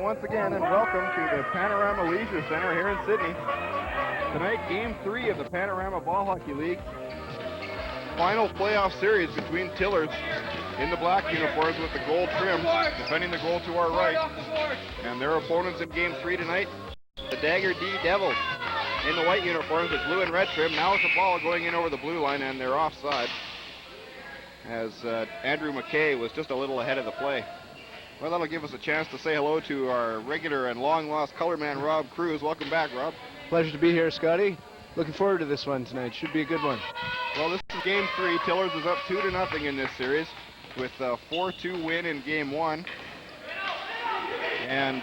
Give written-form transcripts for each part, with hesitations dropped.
once again, and welcome to the Panorama Leisure Center here in Sydney. Tonight, Game 3 of the Panorama Ball Hockey League. Final playoff series between Tillers in the black uniforms with the gold trim, defending the goal to our right. And their opponents in Game 3 tonight, the Dagger D Devils in the white uniforms with blue and red trim. Now with the ball going in over the blue line, and they're offside, as Andrew McKay was just a little ahead of the play. Well, that'll give us a chance to say hello to our regular and long-lost color man, Rob Cruz. Welcome back, Rob. Pleasure to be here, Scotty. Looking forward to this one tonight. Should be a good one. Well, this is Game 3. Tillers is up 2-0 in this series with a 4-2 win in Game 1. And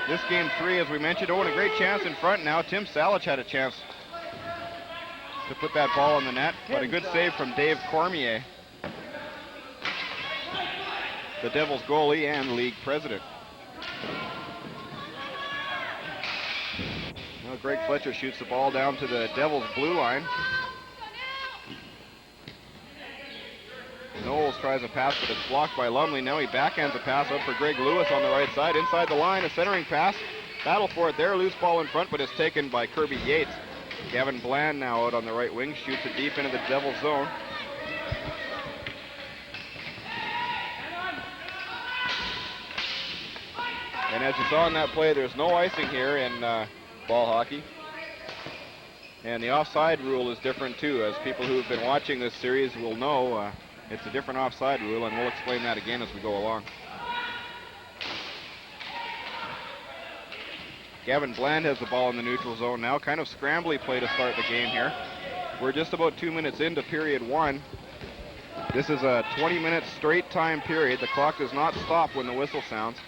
this Game 3, as we mentioned, a great chance in front now. Tim Salich had a chance to put that ball in the net, but a good save from Dave Cormier, the Devils goalie and league president. Now Greg Fletcher shoots the ball down to the Devils blue line. Knowles tries a pass, but it's blocked by Lumley. Now he backhands a pass up for Greg Lewis on the right side. Inside the line, a centering pass. Battle for it there. Loose ball in front, but it's taken by Kirby Yates. Gavin Bland now out on the right wing, shoots it deep into the Devils zone. And as you saw in that play, there's no icing here in ball hockey. And the offside rule is different too. As people who have been watching this series will know, it's a different offside rule, and we'll explain that again as we go along. Gavin Bland has the ball in the neutral zone now. Kind of scrambly play to start the game here. We're just about 2 minutes into period 1. This is a 20-minute straight time period. The clock does not stop when the whistle sounds.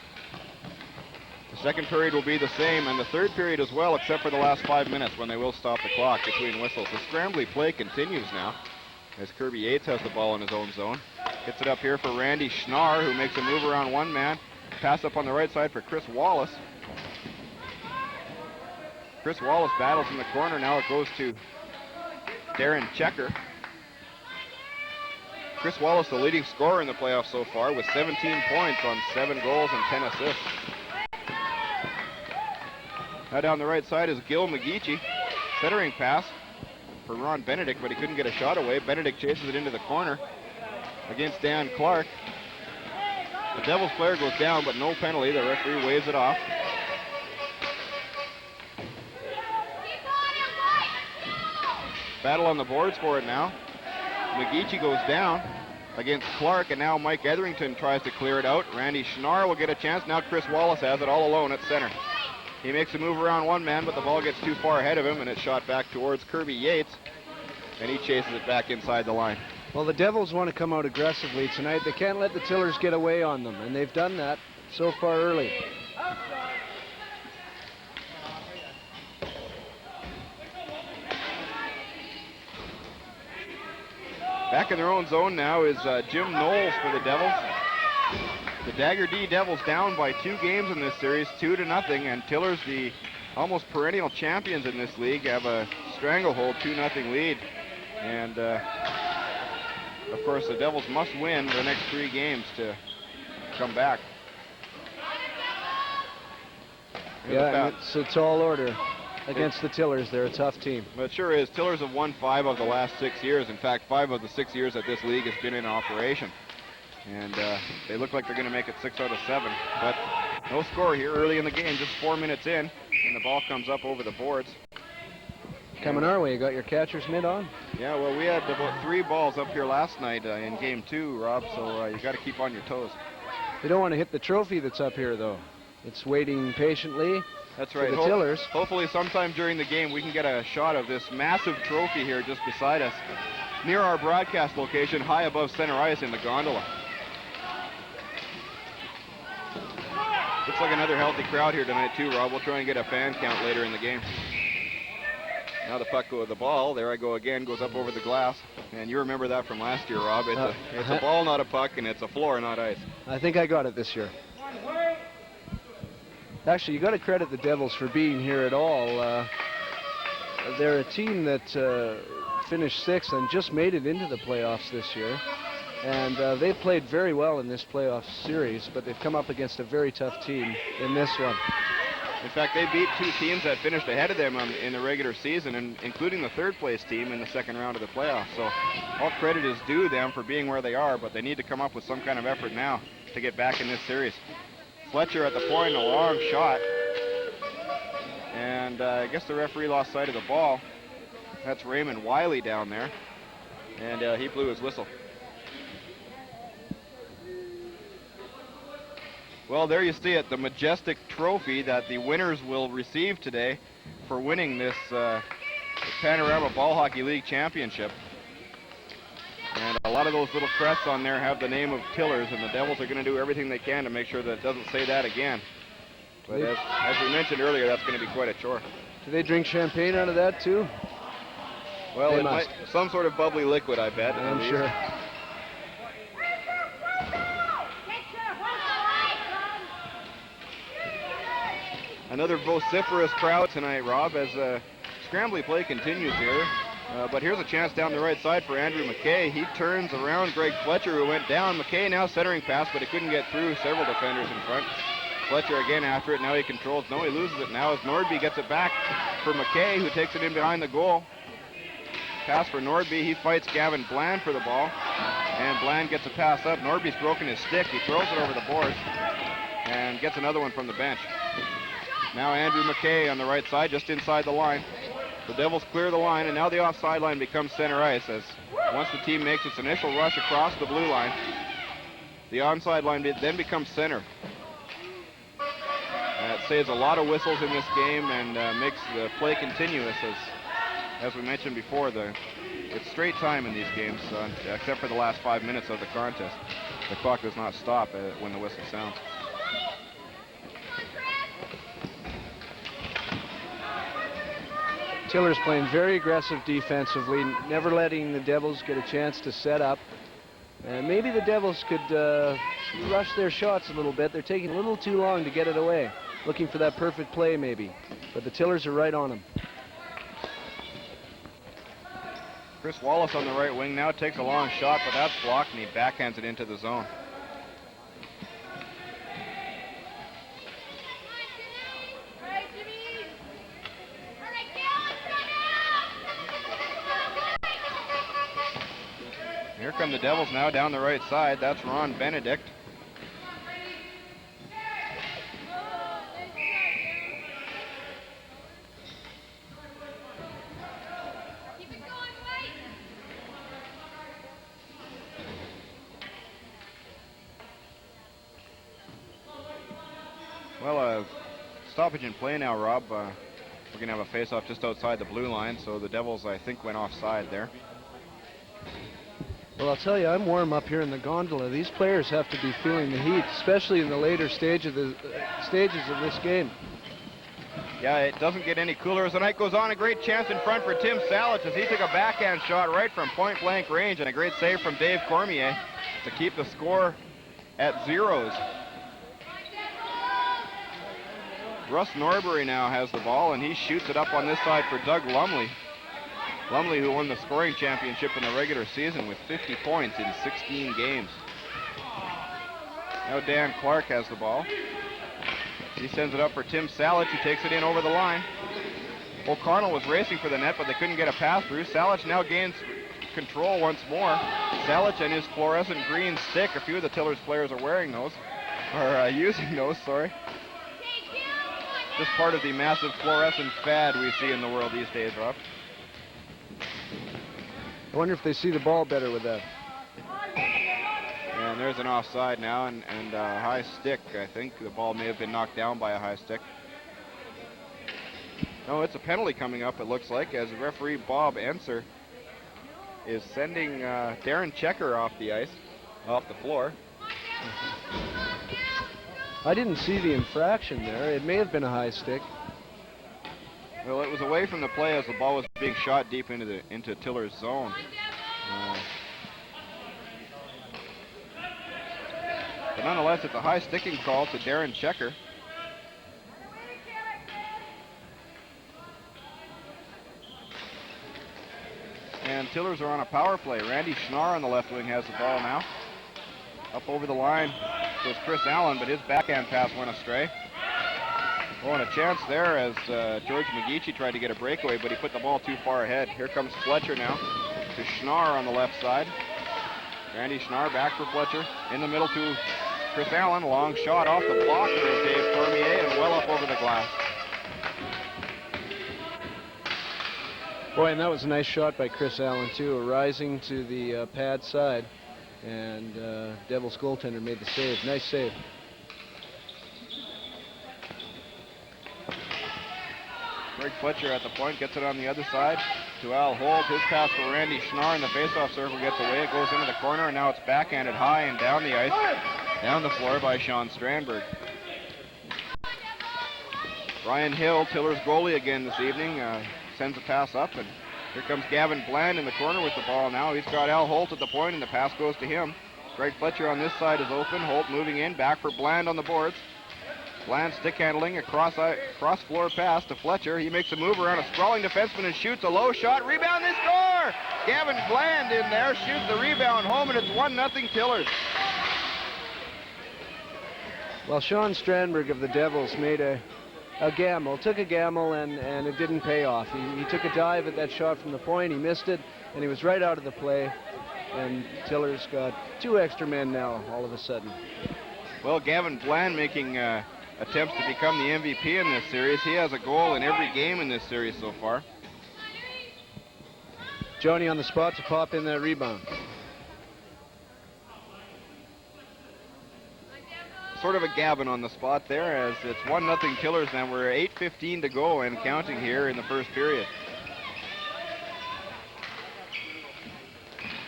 The second period will be the same, and the third period as well, except for the last 5 minutes when they will stop the clock between whistles. The scrambly play continues now as Kirby Yates has the ball in his own zone. Gets it up here for Randy Schnarr, who makes a move around one man. Pass up on the right side for Chris Wallace. Chris Wallace battles in the corner. Now it goes to Darren Checker. Chris Wallace, the leading scorer in the playoffs so far, with 17 points on 7 goals and 10 assists. Now down the right side is Gil McGeechee. Centering pass for Ron Benedict, but he couldn't get a shot away. Benedict chases it into the corner against Dan Clark. The Devils player goes down, but no penalty. The referee waves it off. Battle on the boards for it now. McGeechee goes down against Clark, and now Mike Etherington tries to clear it out. Randy Schnarr will get a chance. Now Chris Wallace has it all alone at center. He makes a move around one man, but the ball gets too far ahead of him, and it's shot back towards Kirby Yates, and he chases it back inside the line. Well, the Devils want to come out aggressively tonight. They can't let the Tillers get away on them, and they've done that so far early. Back in their own zone now is Jim Knowles for the Devils. The Dagger D Devils down by 2 games in this series, 2-0, and Tillers, the almost perennial champions in this league, have a stranglehold 2-0 lead. And of course, the Devils must win the next 3 games to come back. Yeah, it's a tall order against the Tillers. They're a tough team. But it sure is. Tillers have won 5 of the last 6 years. In fact, 5 of the 6 years that this league has been in operation. And they look like they're going to make it 6 out of 7. But no score here early in the game, just 4 minutes in, and the ball comes up over the boards. Coming our way. You got your catcher's mitt on? Yeah, well, we had about 3 balls up here last night in Game 2, Rob, so you got to keep on your toes. They don't want to hit the trophy that's up here, though. It's waiting patiently. That's right. For the Tillers. Hopefully sometime during the game we can get a shot of this massive trophy here just beside us, near our broadcast location, high above center ice in the gondola. Looks like another healthy crowd here tonight too, Rob. We'll try and get a fan count later in the game. Now the puck goes the ball. There I go again. Goes up over the glass. And you remember that from last year, Rob. It's a ball, not a puck, and it's a floor, not ice. I think I got it this year. Actually, you got to credit the Devils for being here at all. They're a team that finished 6th and just made it into the playoffs this year. And they've played very well in this playoff series, but they've come up against a very tough team in this one. In fact, they beat two teams that finished ahead of them in the regular season, and including the third-place team in the second round of the playoffs. So all credit is due them for being where they are, but they need to come up with some kind of effort now to get back in this series. Fletcher at the point, a long shot. And I guess the referee lost sight of the ball. That's Raymond Wiley down there, and he blew his whistle. Well, there you see it, the majestic trophy that the winners will receive today for winning this Panorama Ball Hockey League Championship. And a lot of those little crests on there have the name of Tillers, and the Devils are going to do everything they can to make sure that it doesn't say that again. But as we mentioned earlier, that's going to be quite a chore. Do they drink champagne out of that too? Well, it might, some sort of bubbly liquid, I bet. I'm sure. Another vociferous crowd tonight, Rob, as scrambly play continues here. But here's a chance down the right side for Andrew McKay. He turns around Greg Fletcher, who went down. McKay now centering pass, but he couldn't get through several defenders in front. Fletcher again after it. Now he controls. No, he loses it now as Nordby gets it back for McKay, who takes it in behind the goal. Pass for Nordby. He fights Gavin Bland for the ball. And Bland gets a pass up. Nordby's broken his stick. He throws it over the boards and gets another one from the bench. Now Andrew McKay on the right side, just inside the line. The Devils clear the line, and now the offside line becomes center ice as once the team makes its initial rush across the blue line, the onside line then becomes center. It saves a lot of whistles in this game and makes the play continuous as we mentioned before, it's straight time in these games, except for the last 5 minutes of the contest. The clock does not stop when the whistle sounds. Tiller's playing very aggressive defensively, never letting the Devils get a chance to set up. And maybe the Devils could rush their shots a little bit. They're taking a little too long to get it away, looking for that perfect play maybe. But the Tillers are right on them. Chris Wallace on the right wing now takes a long shot, but that's blocked, and he backhands it into the zone. Here come the Devils now down the right side. That's Ron Benedict. Well, stoppage in play now, Rob. We're going to have a face-off just outside the blue line, so the Devils, I think, went offside there. Well, I'll tell you, I'm warm up here in the gondola. These players have to be feeling the heat, especially in the later stages of this game. Yeah, it doesn't get any cooler as the night goes on. A great chance in front for Tim Salich as he took a backhand shot right from point-blank range, and a great save from Dave Cormier to keep the score at zeros. Russ Norbury now has the ball, and he shoots it up on this side for Doug Lumley. Lumley, who won the scoring championship in the regular season with 50 points in 16 games. Now Dan Clark has the ball. He sends it up for Tim Salich, who takes it in over the line. O'Connell was racing for the net, but they couldn't get a pass through. Salich now gains control once more. Salich and his fluorescent green stick, a few of the Tillers players are wearing those, or using those, sorry. Just part of the massive fluorescent fad we see in the world these days, Rob. I wonder if they see the ball better with that. And there's an offside now, and a high stick. I think the ball may have been knocked down by a high stick. No, it's a penalty coming up, it looks like, as referee Bob Enser is sending Darren Checker off the ice, off the floor. I didn't see the infraction there. It may have been a high stick. Well, it was away from the play as the ball was being shot deep into Tiller's zone. But nonetheless, it's a high sticking call to Darren Checker. And Tillers are on a power play. Randy Schnarr on the left wing has the ball now. Up over the line goes Chris Allen, but his backhand pass went astray. Oh, and a chance there as George McGeechee tried to get a breakaway, but he put the ball too far ahead. Here comes Fletcher now to Schnarr on the left side. Randy Schnarr back for Fletcher. In the middle to Chris Allen. Long shot off the blocker of Dave Cormier and well up over the glass. Boy, and that was a nice shot by Chris Allen, too, rising to the pad side. And Devils goaltender made the save. Nice save. Greg Fletcher at the point, gets it on the other side to Al Holt. His pass for Randy Schnarr in the faceoff circle gets away. It goes into the corner, and now it's backhanded high and down the ice, down the floor by Sean Strandberg. Ryan Hill, Tiller's goalie again this evening, sends a pass up, and here comes Gavin Bland in the corner with the ball now. He's got Al Holt at the point, and the pass goes to him. Greg Fletcher on this side is open. Holt moving in, back for Bland on the boards. Bland stick handling, a cross floor pass to Fletcher. He makes a move around a sprawling defenseman and shoots a low shot. Rebound, they score! Gavin Bland in there, shoots the rebound home, and it's 1-0 Tillers. Well, Sean Strandberg of the Devils made a gamble, took a gamble, and it didn't pay off. He took a dive at that shot from the point, he missed it, and he was right out of the play. And Tillers got 2 extra men now, all of a sudden. Well, Gavin Bland making attempts to become the MVP in this series. He has a goal in every game in this series so far. Joni on the spot to pop in that rebound. Sort of a Gavin on the spot there, as it's 1-0 Tillers now. We're 8:15 to go and counting here in the first period.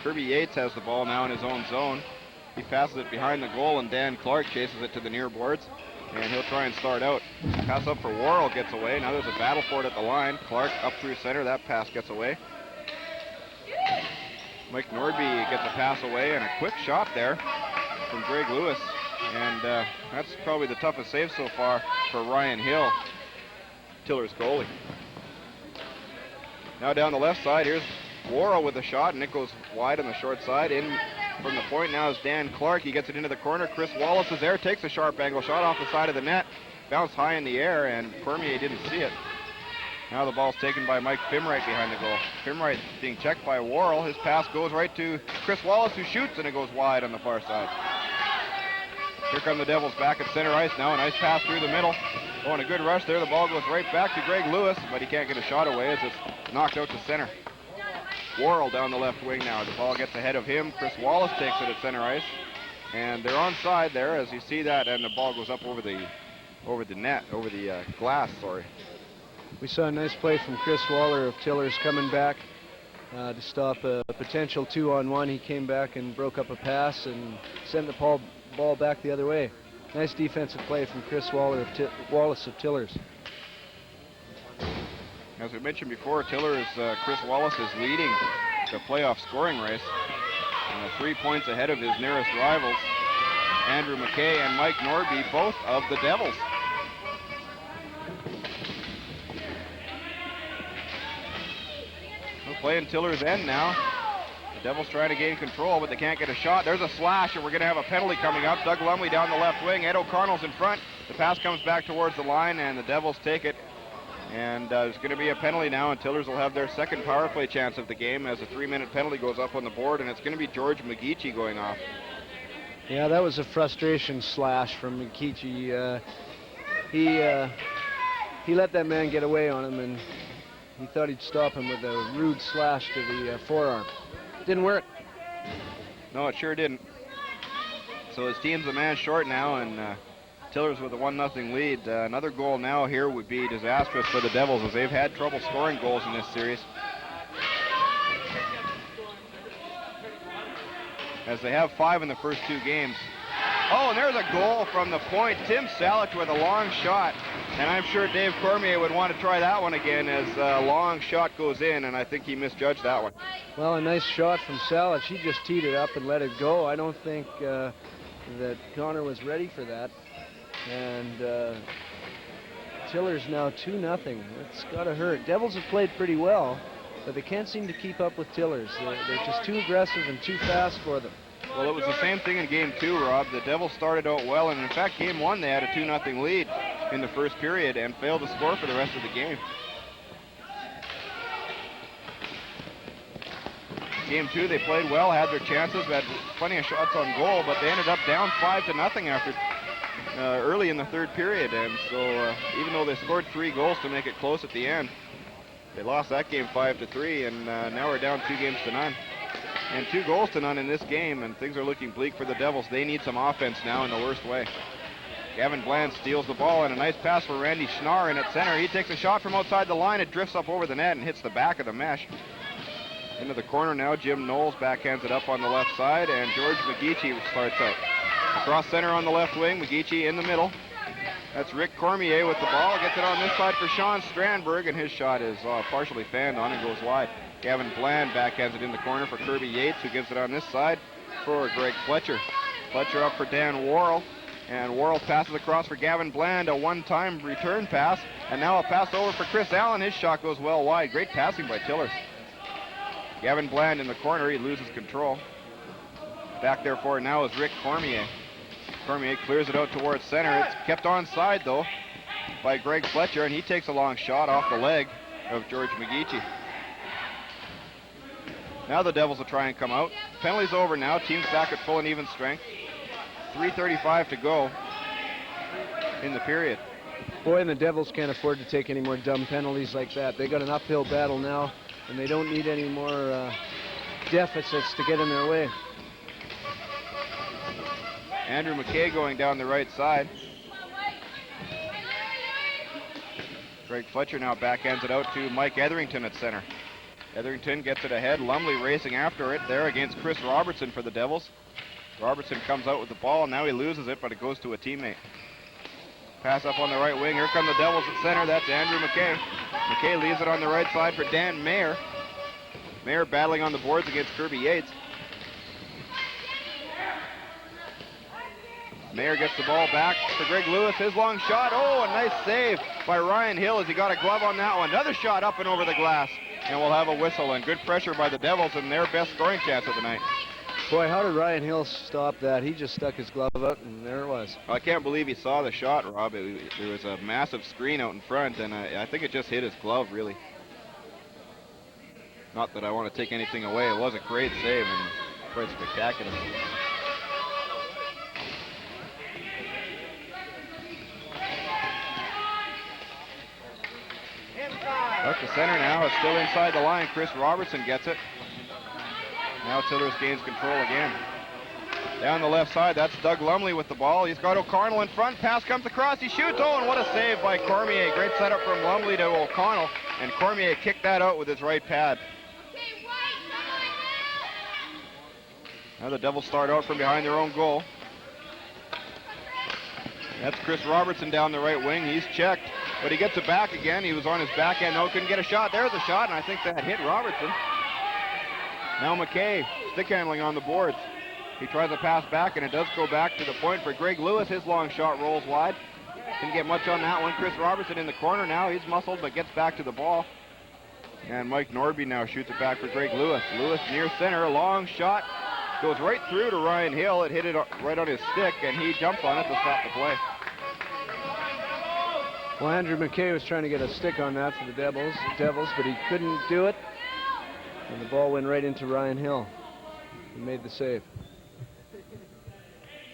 Kirby Yates has the ball now in his own zone. He passes it behind the goal, and Dan Clark chases it to the near boards, and he'll try and start out. Pass up for Worrell, gets away. Now there's a battle for it at the line. Clark up through center. That pass gets away. Mike Nordby gets a pass away, and a quick shot there from Greg Lewis. And that's probably the toughest save so far for Ryan Hill, Tillers goalie. Now down the left side, here's Worrell with a shot, and it goes wide on the short side. In from the point now is Dan Clark. He gets it into the corner. Chris Wallace is there, takes a sharp angle shot off the side of the net. Bounced high in the air, and Cormier didn't see it. Now the ball's taken by Mike Fimwright behind the goal. Fimwright being checked by Worrell. His pass goes right to Chris Wallace, who shoots, and it goes wide on the far side. Here come the Devils back at center ice now. A nice pass through the middle. Oh, and a good rush there. The ball goes right back to Greg Lewis, but he can't get a shot away as it's knocked out to center. Worrell down the left wing now. The ball gets ahead of him. Chris Wallace takes it at center ice. And they're onside there as you see that, and the ball goes up over the glass, sorry. We saw a nice play from Chris Waller of Tillers coming back to stop a potential 2-on-1. He came back and broke up a pass and sent the ball back the other way. Nice defensive play from Chris Wallace of Tillers. As we mentioned before, Tillers, Chris Wallace is leading the playoff scoring race. 3 points ahead of his nearest rivals, Andrew McKay and Mike Nordby, both of the Devils. We'll play in Tillers' end now. The Devils trying to gain control, but they can't get a shot. There's a slash, and we're going to have a penalty coming up. Doug Lumley down the left wing. Ed O'Connell's in front. The pass comes back towards the line, and the Devils take it. And there's going to be a penalty now, and Tillers will have their second power play chance of the game as a 3-minute penalty goes up on the board, and it's going to be George McGeechee going off. Yeah, that was a frustration slash from McGeechee. He let that man get away on him, and he thought he'd stop him with a rude slash to the forearm. Didn't work. No, it sure didn't. So his team's a man short now, and Tillers with a 1-0 lead. Another goal now here would be disastrous for the Devils, as they've had trouble scoring goals in this series. As they have 5 in the first 2 games. Oh, and there's a goal from the point. Tim Salich with a long shot. And I'm sure Dave Cormier would want to try that one again as a long shot goes in, and I think he misjudged that one. Well, a nice shot from Salich. He just teed it up and let it go. I don't think that Connor was ready for that. And Tillers now 2-0. It's got to hurt. Devils have played pretty well, but they can't seem to keep up with Tillers. They're just too aggressive and too fast for them. Well, it was the same thing in Game 2, Rob. The Devils started out well, and in fact, Game 1, they had a 2-0 lead in the first period and failed to score for the rest of the game. Game 2, they played well, had their chances, had plenty of shots on goal, but they ended up down 5-0 after early in the third period, and so even though they scored 3 goals to make it close at the end, they lost that game 5-3, and now we're down 2-0. And 2-0 in this game, and things are looking bleak for the Devils. They need some offense now in the worst way. Gavin Bland steals the ball, and a nice pass for Randy Schnarr in at center. He takes a shot from outside the line. It drifts up over the net and hits the back of the mesh. Into the corner now, Jim Knowles backhands it up on the left side, and George McGeechee starts out. Across center on the left wing, McGeechee in the middle. That's Rick Cormier with the ball. Gets it on this side for Sean Strandberg, and his shot is partially fanned on and goes wide. Gavin Bland backhands it in the corner for Kirby Yates, who gives it on this side for Greg Fletcher. Fletcher up for Dan Worrell, and Worrell passes across for Gavin Bland, a one-time return pass, and now a pass over for Chris Allen. His shot goes well wide. Great passing by Tillers. Gavin Bland in the corner, he loses control. Back there for it now is Rick Cormier. Cormier clears it out towards center. It's kept onside though by Greg Fletcher, and he takes a long shot off the leg of George McGeechee. Now the Devils will try and come out. Penalty's over now. Teams back at full and even strength. 3:35 to go in the period. Boy, and the Devils can't afford to take any more dumb penalties like that. They got an uphill battle now, and they don't need any more deficits to get in their way. Andrew McKay going down the right side. Greg Fletcher now backhands it out to Mike Etherington at center. Etherington gets it ahead. Lumley racing after it there against Chris Robertson for the Devils. Robertson comes out with the ball, and now he loses it, but it goes to a teammate. Pass up on the right wing. Here come the Devils at center. That's Andrew McKay. McKay leaves it on the right side for Dan Mayer. Mayer battling on the boards against Kirby Yates. Mayer gets the ball back for Greg Lewis. His long shot. Oh, a nice save by Ryan Hill as he got a glove on that one. Another shot up and over the glass. And we'll have a whistle, and good pressure by the Devils and their best scoring chance of the night. Boy, how did Ryan Hill stop that? He just stuck his glove out, and there it was. I can't believe he saw the shot, Rob. There was a massive screen out in front, and I think it just hit his glove, really. Not that I want to take anything away. It was a great save and quite spectacular. Up to center now. It's still inside the line. Chris Robertson gets it. Now Tillers gains control again. Down the left side, that's Doug Lumley with the ball. He's got O'Connell in front. Pass comes across. He shoots. Oh, and what a save by Cormier. Great setup from Lumley to O'Connell. And Cormier kicked that out with his right pad. Now the Devils start out from behind their own goal. That's Chris Robertson down the right wing. He's checked, but he gets it back again. He was on his backhand. No, couldn't get a shot. There's a shot, and I think that hit Robertson. Now McKay, stick handling on the boards. He tries a pass back, and it does go back to the point for Greg Lewis. His long shot rolls wide. Didn't get much on that one. Chris Robertson in the corner now. He's muscled, but gets back to the ball. And Mike Norby now shoots it back for Greg Lewis. Lewis near center, a long shot. Goes right through to Ryan Hill. It hit it right on his stick, and he jumps on it to stop the play. Well, Andrew McKay was trying to get a stick on that for the Devils, but he couldn't do it. And the ball went right into Ryan Hill. He made the save.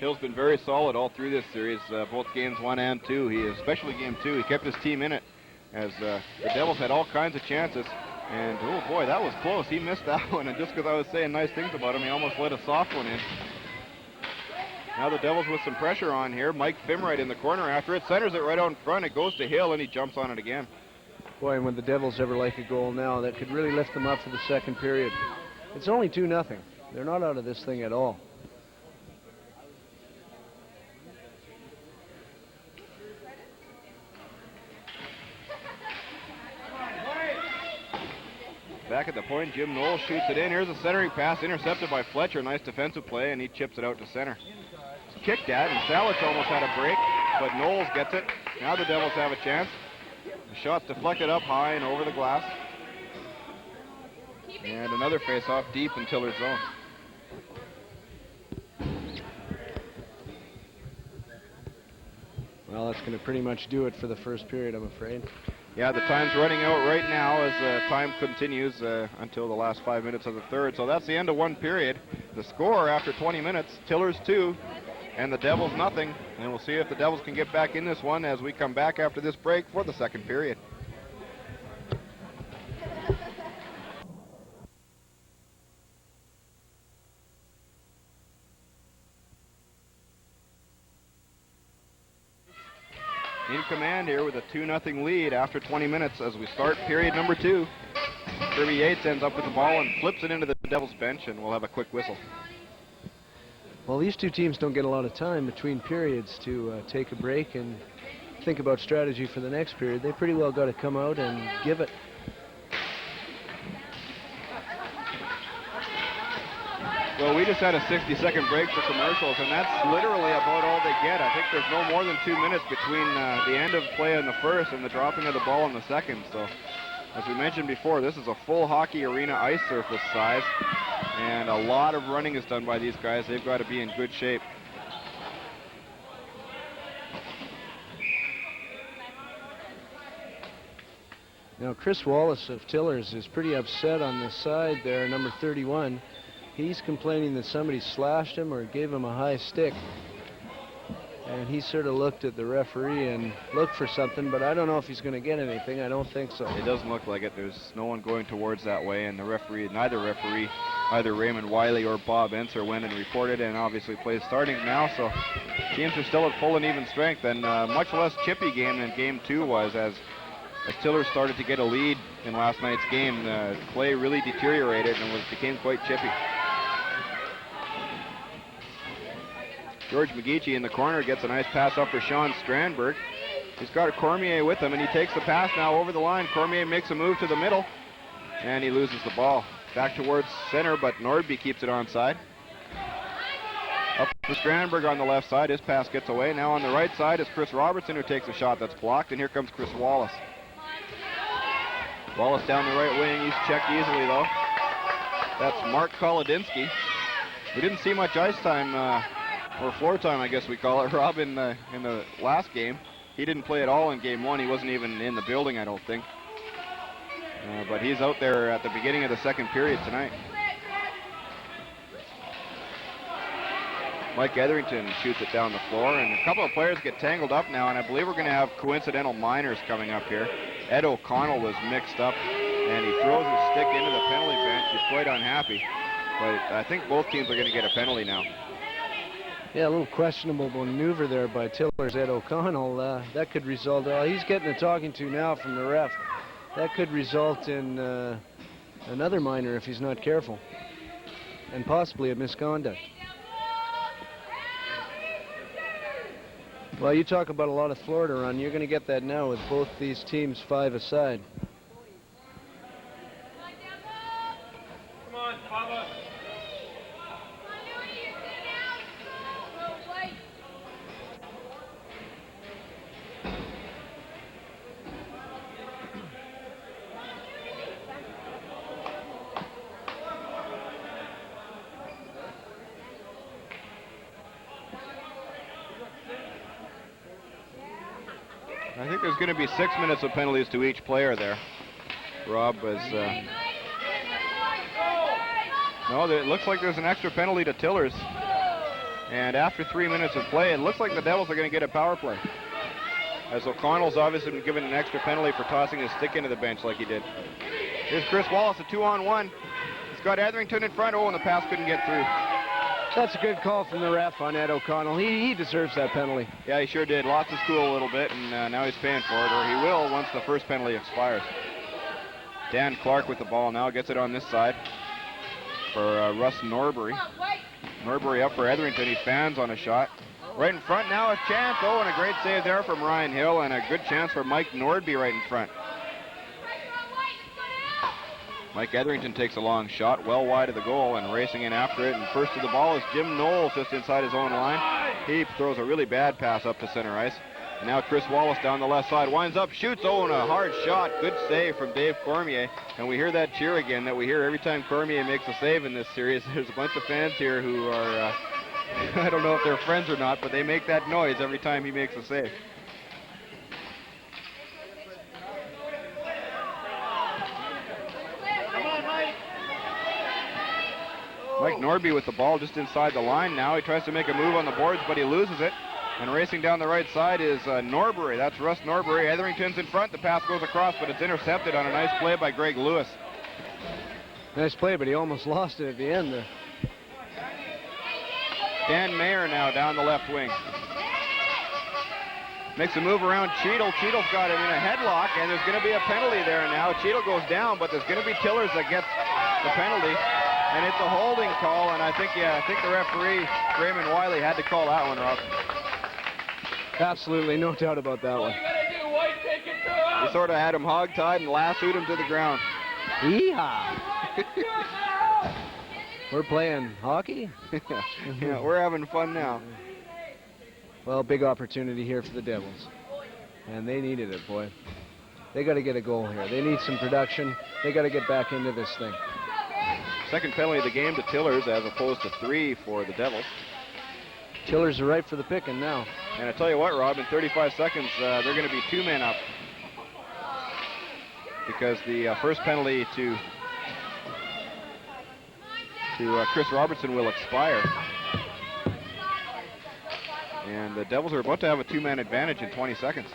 Hill's been very solid all through this series, both games 1 and 2. Especially game 2, he kept his team in it as the Devils had all kinds of chances. And, oh boy, that was close. He missed that one, and just because I was saying nice things about him, he almost let a soft one in. Now the Devils with some pressure on here. Mike Fimwright in the corner after it. Centers it right out in front. It goes to Hill, and he jumps on it again. Boy, and when the Devils ever like a goal now, that could really lift them up for the second period. It's only 2-0. They're not out of this thing at all. Back at the point, Jim Knowles shoots it in. Here's a centering pass intercepted by Fletcher. Nice defensive play, and he chips it out to center. It's kicked at, and Salich almost had a break, but Knowles gets it. Now the Devils have a chance. The shot's deflected up high and over the glass. And another face-off deep in Tiller's zone. Well, that's going to pretty much do it for the first period, I'm afraid. Yeah, the time's running out right now as time continues until the last 5 minutes of the third. So that's the end of one period. The score after 20 minutes, Tillers 2 and the Devils nothing. And we'll see if the Devils can get back in this one as we come back after this break for the second period. In command here with a 2-0 lead after 20 minutes as we start period number 2. Kirby Yates ends up with the ball and flips it into the Devils bench, and we'll have a quick whistle. Well, these two teams don't get a lot of time between periods to take a break and think about strategy for the next period. They pretty well got to come out and give it. Well, we just had a 60-second break for commercials, and that's literally about all they get. I think there's no more than 2 minutes between the end of play in the first and the dropping of the ball in the second. So, as we mentioned before, this is a full hockey arena ice surface size, and a lot of running is done by these guys. They've got to be in good shape. Now, Chris Wallace of Tillers is pretty upset on the side there, number 31. He's complaining that somebody slashed him or gave him a high stick. And he sort of looked at the referee and looked for something, but I don't know if he's going to get anything. I don't think so. It doesn't look like it. There's no one going towards that way, and the referee, neither referee, either Raymond Wiley or Bob Enser went and reported, and obviously plays starting now, so teams are still at full and even strength, and much less chippy game than game 2 was, as Tillers started to get a lead in last night's game. Play really deteriorated and became quite chippy. George McGeechee in the corner gets a nice pass up for Sean Strandberg. He's got a Cormier with him, and he takes the pass now over the line. Cormier makes a move to the middle, and he loses the ball. Back towards center, but Nordby keeps it onside. Up to Strandberg on the left side. His pass gets away. Now on the right side is Chris Robertson, who takes a shot that's blocked, and here comes Chris Wallace. Wallace down the right wing. He's checked easily, though. That's Mark Kolodinsky. We didn't see much ice time, or floor time, I guess we call it, Rob, in the last game. He didn't play at all in game 1. He wasn't even in the building, I don't think. But he's out there at the beginning of the second period tonight. Mike Etherington shoots it down the floor, and a couple of players get tangled up now, and I believe we're going to have coincidental minors coming up here. Ed O'Connell was mixed up, and he throws his stick into the penalty bench. He's quite unhappy, but I think both teams are going to get a penalty now. Yeah, a little questionable maneuver there by Tillers' Ed O'Connell. That could result, he's getting a talking to now from the ref. That could result in another minor if he's not careful, and possibly a misconduct. Well, you talk about a lot of floor to run. You're going to get that now with both these teams 5 aside. Come on, Papa. I think there's going to be 6 minutes of penalties to each player there. Rob was... No, it looks like there's an extra penalty to Tillers. And after 3 minutes of play, it looks like the Devils are going to get a power play, as O'Connell's obviously been given an extra penalty for tossing his stick into the bench like he did. Here's Chris Wallace, a 2-on-1. He's got Etherington in front. Oh, and the pass couldn't get through. That's a good call from the ref on Ed O'Connell. He deserves that penalty. Yeah, he sure did. Lost his cool a little bit, and now he's paying for it, or he will once the first penalty expires. Dan Clark with the ball now, gets it on this side for Russ Norbury. Norbury up for Etherington. He fans on a shot. Right in front now, a chance. Oh, and a great save there from Ryan Hill, and a good chance for Mike Nordby right in front. Mike Etherington takes a long shot well wide of the goal and racing in after it. And first to the ball is Jim Knowles just inside his own line. He throws a really bad pass up to center ice. Now Chris Wallace down the left side, winds up, shoots, oh, and a hard shot. Good save from Dave Cormier. And we hear that cheer again that we hear every time Cormier makes a save in this series. There's a bunch of fans here who are, I don't know if they're friends or not, but they make that noise every time he makes a save. Mike Norby with the ball just inside the line now. He tries to make a move on the boards, but he loses it. And racing down the right side is Norbury. That's Russ Norbury. Etherington's in front. The pass goes across, but it's intercepted on a nice play by Greg Lewis. Nice play, but he almost lost it at the end there. Dan Mayer now down the left wing. Makes a move around Cheadle. Cheadle's got him in a headlock, and there's going to be a penalty there now. Cheadle goes down, but there's going to be Tillers that gets the penalty. And it's a holding call, and I think the referee, Raymond Wiley, had to call that one, Rob. Absolutely, no doubt about that one. He sort of had him hog-tied and lassoed him to the ground. Yeehaw! We're playing hockey? Yeah, we're having fun now. Well, big opportunity here for the Devils. And they needed it, boy. They got to get a goal here. They need some production. They got to get back into this thing. Second penalty of the game to Tillers as opposed to 3 for the Devils. Tillers are right for the picking now. And I tell you what, Rob, in 35 seconds, they're going to be 2 men up. Because the first penalty to Chris Robertson will expire. And the Devils are about to have a 2-man advantage in 20 seconds.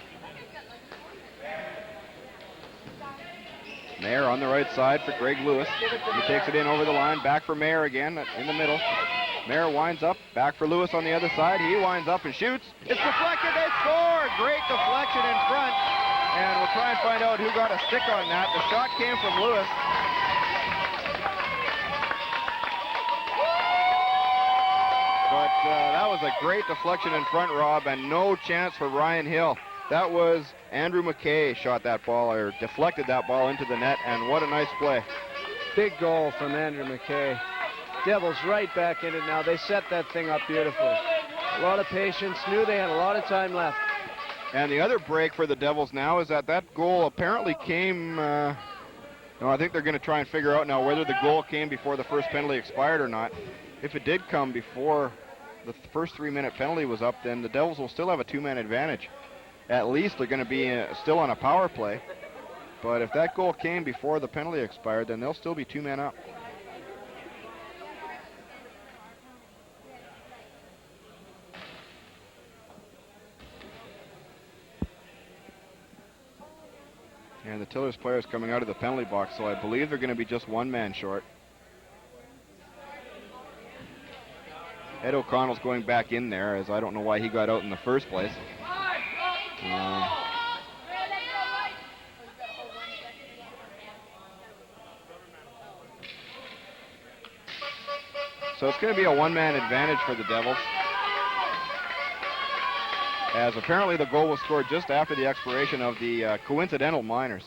Mayer on the right side for Greg Lewis. He takes it in over the line, back for Mayer again in the middle. Mayer winds up, back for Lewis on the other side. He winds up and shoots. It's deflected, they score! Great deflection in front. And we'll try and find out who got a stick on that. The shot came from Lewis. But that was a great deflection in front, Rob, and no chance for Ryan Hill. That was Andrew McKay shot that ball, or deflected that ball into the net, and what a nice play. Big goal from Andrew McKay. Devils right back in it now. They set that thing up beautifully. A lot of patience, knew they had a lot of time left. And the other break for the Devils now is that goal apparently came, no, I think they're going to try and figure out now whether the goal came before the first penalty expired or not. If it did come before the first 3-minute penalty was up, then the Devils will still have a 2-man advantage. At least they're going to be still on a power play. But if that goal came before the penalty expired, then they'll still be 2 men up. And the Tillers players coming out of the penalty box, so I believe they're going to be just 1 man short. Ed O'Connell's going back in there, as I don't know why he got out in the first place. So it's going to be a 1-man advantage for the Devils, as apparently the goal was scored just after the expiration of the coincidental minors.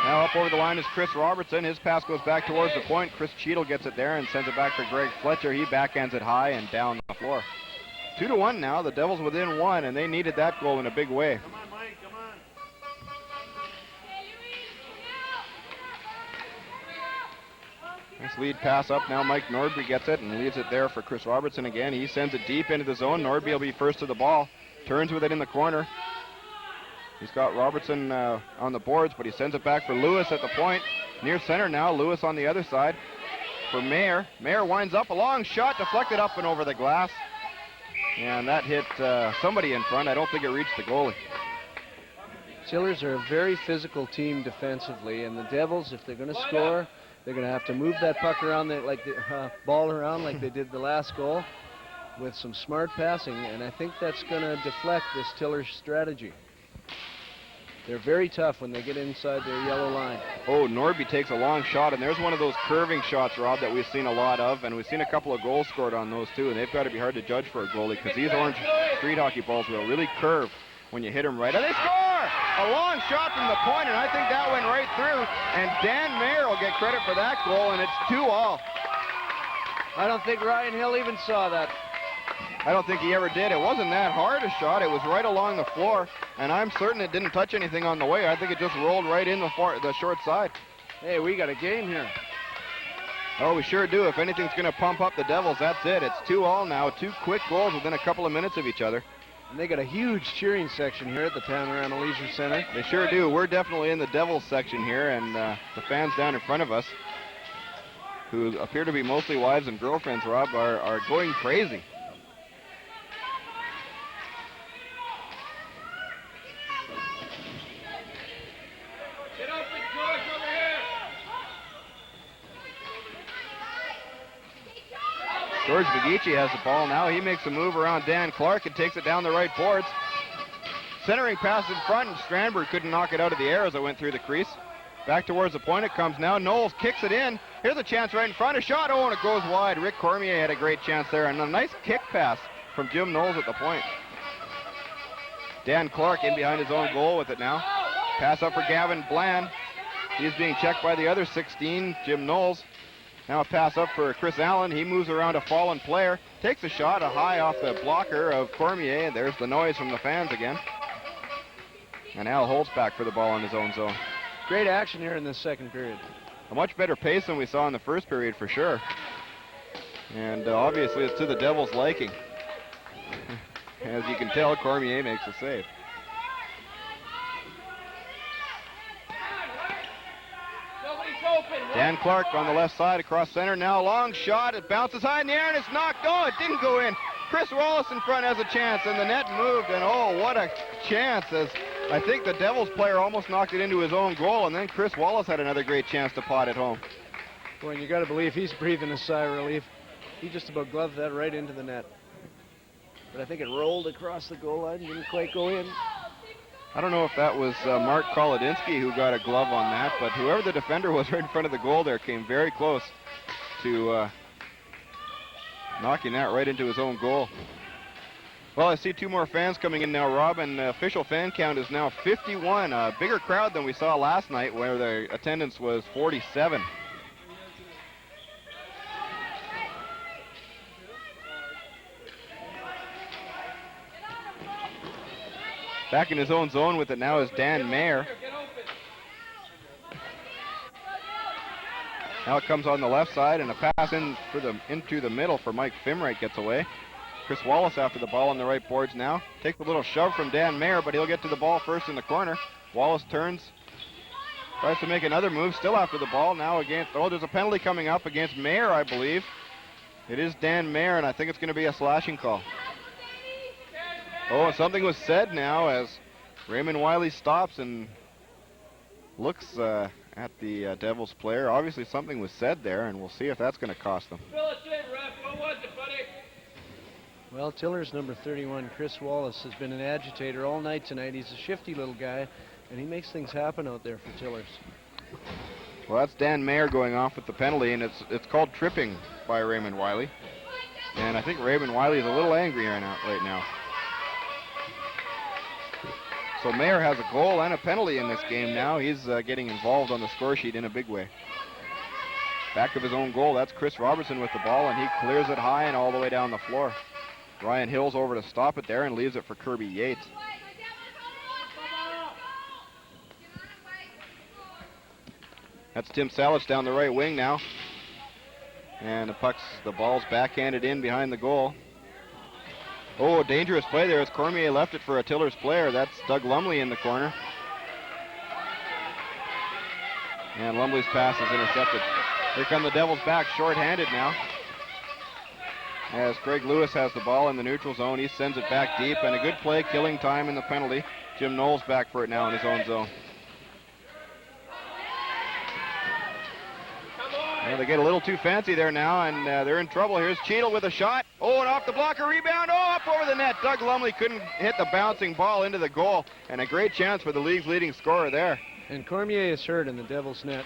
Now up over the line is Chris Robertson. His pass goes back towards the point. Chris Cheadle gets it there and sends it back for Greg Fletcher. He backhands it high and down the floor. 2-1 now. The Devils within 1, and they needed that goal in a big way. Come on, Mike, come on. Nice lead pass up now. Mike Nordby gets it and leaves it there for Chris Robertson again. He sends it deep into the zone. Nordby will be first to the ball. Turns with it in the corner. He's got Robertson on the boards, but he sends it back for Lewis at the point. Near center now. Lewis on the other side for Mayer. Mayer winds up. A long shot deflected up and over the glass. And that hit somebody in front. I don't think it reached the goalie. Tillers are a very physical team defensively, and the Devils, if they're going to score, they're going to have to move that puck around, ball around like they did the last goal with some smart passing, and I think that's going to deflect this Tillers strategy. They're very tough when they get inside their yellow line. Oh, Norby takes a long shot, and there's one of those curving shots, Rob, that we've seen a lot of, and we've seen a couple of goals scored on those too, and they've got to be hard to judge for a goalie because these orange street hockey balls will really curve when you hit them right. And they score! A long shot from the point, and I think that went right through, and Dan Mayer will get credit for that goal, and it's 2-2. I don't think Ryan Hill even saw that. I don't think he ever did. It wasn't that hard a shot. It was right along the floor, and I'm certain it didn't touch anything on the way. I think it just rolled right in the short side. Hey, we got a game here. Oh, we sure do. If anything's going to pump up the Devils, that's it. It's 2-2 now. 2 quick goals within a couple of minutes of each other. And they got a huge cheering section here at the Panorama Leisure Center. They sure do. We're definitely in the Devils section here, and the fans down in front of us, who appear to be mostly wives and girlfriends, Rob, are going crazy. George Begici has the ball now. He makes a move around Dan Clark and takes it down the right boards. Centering pass in front, and Strandberg couldn't knock it out of the air as it went through the crease. Back towards the point it comes now. Knowles kicks it in. Here's a chance right in front. A shot. Oh, and it goes wide. Rick Cormier had a great chance there. And a nice kick pass from Jim Knowles at the point. Dan Clark in behind his own goal with it now. Pass up for Gavin Bland. He's being checked by the other 16, Jim Knowles. Now a pass up for Chris Allen. He moves around a fallen player. Takes a shot, a high off the blocker of Cormier. And there's the noise from the fans again. And Al Holt's back for the ball in his own zone. Great action here in this second period. A much better pace than we saw in the first period for sure. And obviously it's to the Devils' liking. As you can tell, Cormier makes a save. Dan Clark on the left side across center. Now a long shot. It bounces high in the air and it's knocked. Oh, it didn't go in. Chris Wallace in front has a chance, and the net moved, and oh, what a chance, as I think the Devils player almost knocked it into his own goal, and then Chris Wallace had another great chance to pot it home. Boy, and you got to believe he's breathing a sigh of relief. He just about gloved that right into the net. But I think it rolled across the goal line, didn't quite go in. I don't know if that was Mark Kolodinsky who got a glove on that, but whoever the defender was right in front of the goal there came very close to knocking that right into his own goal. Well, I see 2 more fans coming in now, Rob, and the official fan count is now 51. A bigger crowd than we saw last night where the attendance was 47. Back in his own zone with it now is Dan Mayer. Now it comes on the left side, and a pass into the middle for Mike Fimwright gets away. Chris Wallace after the ball on the right boards now. Takes a little shove from Dan Mayer, but he'll get to the ball first in the corner. Wallace turns, tries to make another move, still after the ball. Now against, there's a penalty coming up against Mayer, I believe. It is Dan Mayer, and I think it's going to be a slashing call. Oh, and something was said now as Raymond Wiley stops and looks at the Devils player. Obviously something was said there, and we'll see if that's going to cost them. Well, Tiller's number 31, Chris Wallace, has been an agitator all night tonight. He's a shifty little guy, and he makes things happen out there for Tillers. Well, that's Dan Mayer going off with the penalty, and it's called tripping by Raymond Wiley. And I think Raymond Wiley is a little angry right now. So Mayer has a goal and a penalty in this game now. He's getting involved on the score sheet in a big way. Back of his own goal, that's Chris Robertson with the ball, and he clears it high and all the way down the floor. Ryan Hill's over to stop it there and leaves it for Kirby Yates. That's Tim Salich down the right wing now. And the ball's backhanded in behind the goal. Oh, dangerous play there as Cormier left it for a Tillers player. That's Doug Lumley in the corner. And Lumley's pass is intercepted. Here come the Devils back, short-handed now. As Greg Lewis has the ball in the neutral zone, he sends it back deep, and a good play, killing time in the penalty. Jim Knowles back for it now in his own zone. Well, they get a little too fancy there now, and they're in trouble. Here's Cheadle with a shot. Oh, and off the blocker, rebound. Oh, up over the net. Doug Lumley couldn't hit the bouncing ball into the goal, and a great chance for the league's leading scorer there. And Cormier is hurt in the Devils' net.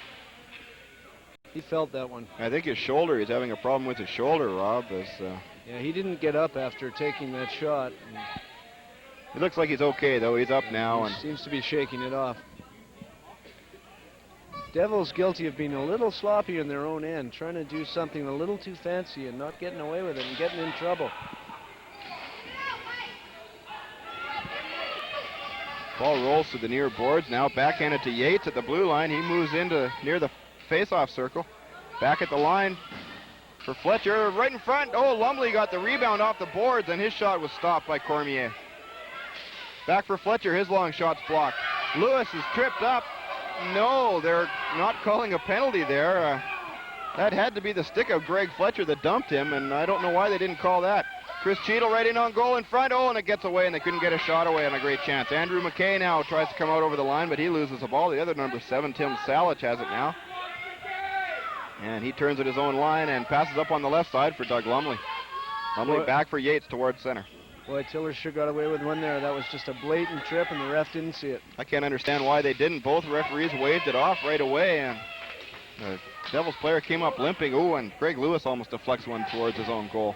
He felt that one. I think his shoulder, he's having a problem with his shoulder, Rob. Yeah, he didn't get up after taking that shot. It looks like he's okay, though. He's up now. He seems to be shaking it off. Devils guilty of being a little sloppy in their own end, trying to do something a little too fancy and not getting away with it and getting in trouble. Ball rolls to the near boards. Now backhanded to Yates at the blue line. He moves into near the face-off circle. Back at the line for Fletcher, right in front. Oh, Lumley got the rebound off the boards, and his shot was stopped by Cormier. Back for Fletcher, his long shot's blocked. Lewis is tripped up. No, they're not calling a penalty there. That had to be the stick of Greg Fletcher that dumped him, and I don't know why they didn't call that. Chris Cheadle right in on goal in front. Oh, and it gets away, and they couldn't get a shot away on a great chance. Andrew McKay now tries to come out over the line, but he loses the ball. The other number 7, Tim Salich, has it now. And he turns at his own line and passes up on the left side for Doug Lumley. Lumley back for Yates towards center. Boy, Tiller sure got away with one there. That was just a blatant trip, and the ref didn't see it. I can't understand why they didn't. Both referees waved it off right away, and the Devils player came up limping. Ooh, and Greg Lewis almost deflects one towards his own goal.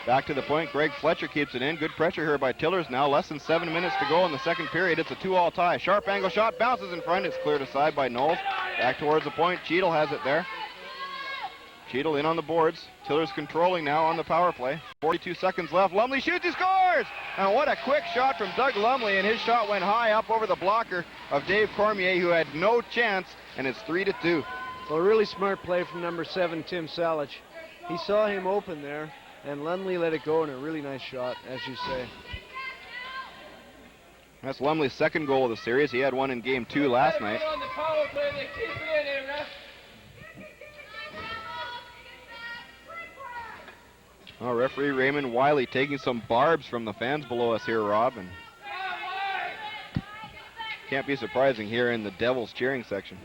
Back to the point. Greg Fletcher keeps it in. Good pressure here by Tillers now. Less than 7 minutes to go in the second period. It's a 2-all tie. Sharp angle shot bounces in front. It's cleared aside by Knowles. Back towards the point. Cheadle has it there. Cheadle in on the boards. Tillers controlling now on the power play. 42 seconds left. Lumley shoots. He scores! And what a quick shot from Doug Lumley. And his shot went high up over the blocker of Dave Cormier, who had no chance. And it's 3-2. Well, a really smart play from number 7, Tim Salich. He saw him open there, and Lumley let it go, and a really nice shot, as you say. That's Lumley's second goal of the series. He had one in game 2 last night. On the power play, they keep it in, ref. Oh, referee Raymond Wiley taking some barbs from the fans below us here, Rob. And can't be surprising here in the Devils cheering section.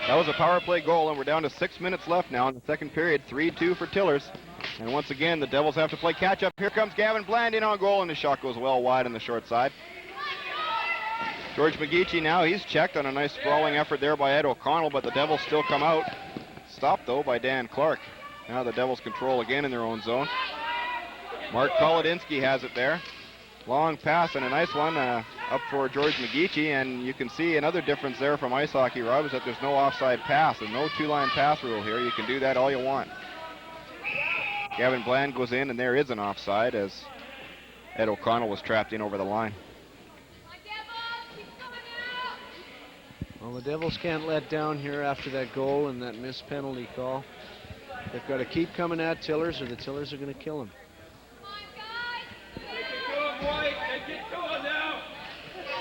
That was a power play goal, and we're down to 6 minutes left now in the second period. 3-2 for Tillers. And once again, the Devils have to play catch-up. Here comes Gavin Bland in on goal, and the shot goes well wide on the short side. George McGeechee now, he's checked on a nice sprawling effort there by Ed O'Connell, but the Devils still come out. Stopped, though, by Dan Clark. Now the Devils control again in their own zone. Mark Kolodinsky has it there. Long pass and a nice one up for George McGeechee, and you can see another difference there from ice hockey, Rob, is that there's no offside pass and no two-line pass rule here. You can do that all you want. Gavin Bland goes in, and there is an offside as Ed O'Connell was trapped in over the line. Well, the Devils can't let down here after that goal and that missed penalty call. They've got to keep coming at Tillers, or the Tillers are going to kill them.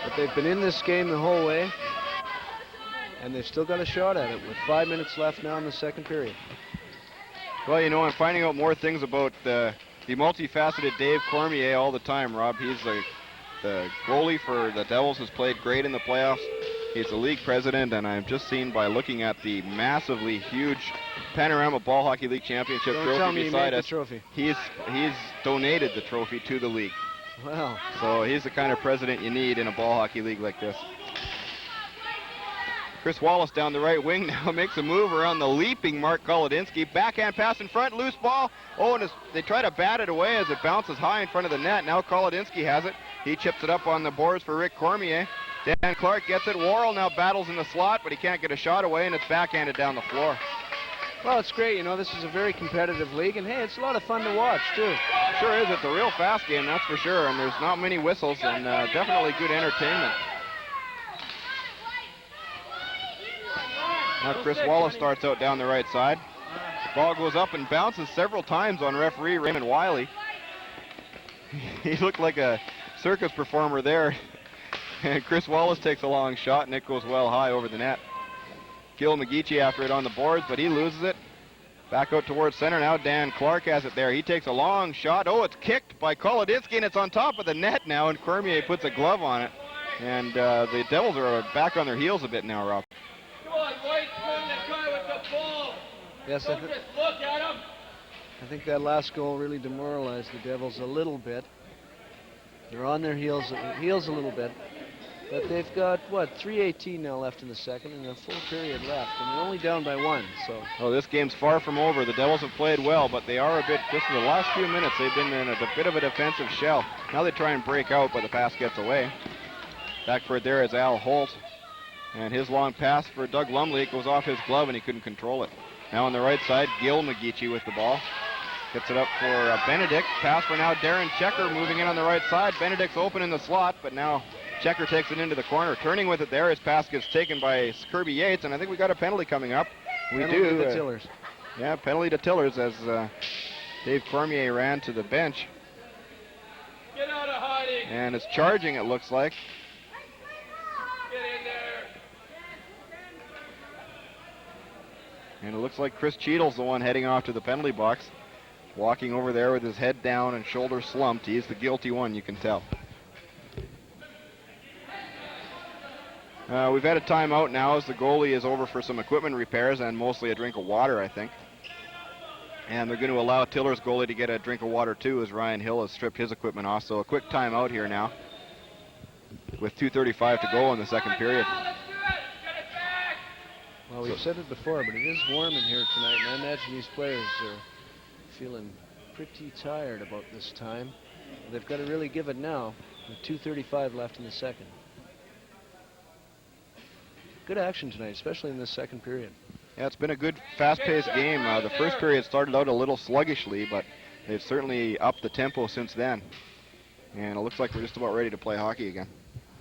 But they've been in this game the whole way, and they've still got a shot at it with 5 minutes left now in the second period. Well, you know, I'm finding out more things about the multifaceted Dave Cormier all the time, Rob. He's the goalie for the Devils, has played great in the playoffs. He's the league president, and I've just seen by looking at the massively huge Panorama Ball Hockey League Championship trophy beside us, he's donated the trophy to the league. Wow. So he's the kind of president you need in a ball hockey league like this. Chris Wallace down the right wing now makes a move around the leaping Mark Kolodinsky. Backhand pass in front, loose ball. Oh, and they try to bat it away as it bounces high in front of the net. Now Kolodinsky has it. He chips it up on the boards for Rick Cormier. Dan Clark gets it. Worrell now battles in the slot, but he can't get a shot away, and it's backhanded down the floor. Well, it's great. You know, this is a very competitive league, and hey, it's a lot of fun to watch, too. Sure is. It's a real fast game, that's for sure, and there's not many whistles, and definitely good entertainment. Now Chris Wallace starts out down the right side. The ball goes up and bounces several times on referee Raymond Wiley. He looked like a circus performer there. And Chris Wallace takes a long shot, and it goes well high over the net. Gil McGeechee after it on the boards, but he loses it. Back out towards center now. Dan Clark has it there. He takes a long shot. Oh, it's kicked by Kolodinsky, and it's on top of the net now, and Cormier puts a glove on it. And the Devils are back on their heels a bit now, Rob. Come on, White, swing the guy with the ball. Yes, Don't just look at him. I think that last goal really demoralized the Devils a little bit. They're on their heels a little bit. But they've got, 3:18 now left in the second and a full period left. And they're only down by 1, so. Oh, this game's far from over. The Devils have played well, but they are a bit, just in the last few minutes, they've been in a bit of a defensive shell. Now they try and break out, but the pass gets away. Back for it there is Al Holt. And his long pass for Doug Lumley, it goes off his glove and he couldn't control it. Now on the right side, Gil McGeechee with the ball. Gets it up for Benedict. Pass for now Darren Checker moving in on the right side. Benedict's open in the slot, but now Checker takes it into the corner. Turning with it there. His pass gets taken by Kirby Yates, and I think we got a penalty coming up. We penalty do. To Tillers. Yeah, penalty to Tillers as Dave Cormier ran to the bench. Get out of hiding. And it's charging, it looks like. Get in there. And it looks like Chris Cheadle's the one heading off to the penalty box. Walking over there with his head down and shoulders slumped. He's the guilty one, you can tell. We've had a timeout now as the goalie is over for some equipment repairs and mostly a drink of water, I think. And they're going to allow Tillers goalie to get a drink of water too as Ryan Hill has stripped his equipment off. So a quick timeout here now with 2:35 to go in the second period. Well, we've said it before, but it is warm in here tonight, and I imagine these players are feeling pretty tired about this time. They've got to really give it now with 2:35 left in the second. Good action tonight, especially in this second period. Yeah, it's been a good, fast-paced game. The first period started out a little sluggishly, but they've certainly upped the tempo since then. And it looks like we're just about ready to play hockey again.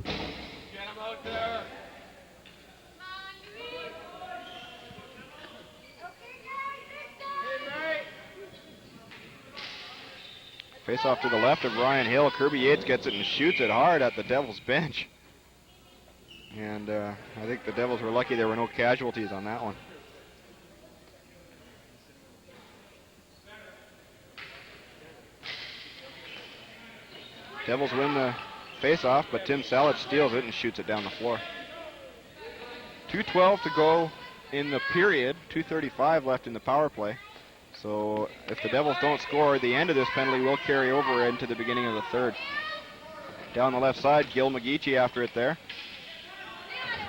Get him out there. Face off to the left of Ryan Hill. Kirby Yates gets it and shoots it hard at the Devils bench. And I think the Devils were lucky there were no casualties on that one. Devils win the face-off, but Tim Salich steals it and shoots it down the floor. 2:12 to go in the period. 2:35 left in the power play. So if the Devils don't score, the end of this penalty will carry over into the beginning of the third. Down the left side, Gil McGeechee after it there.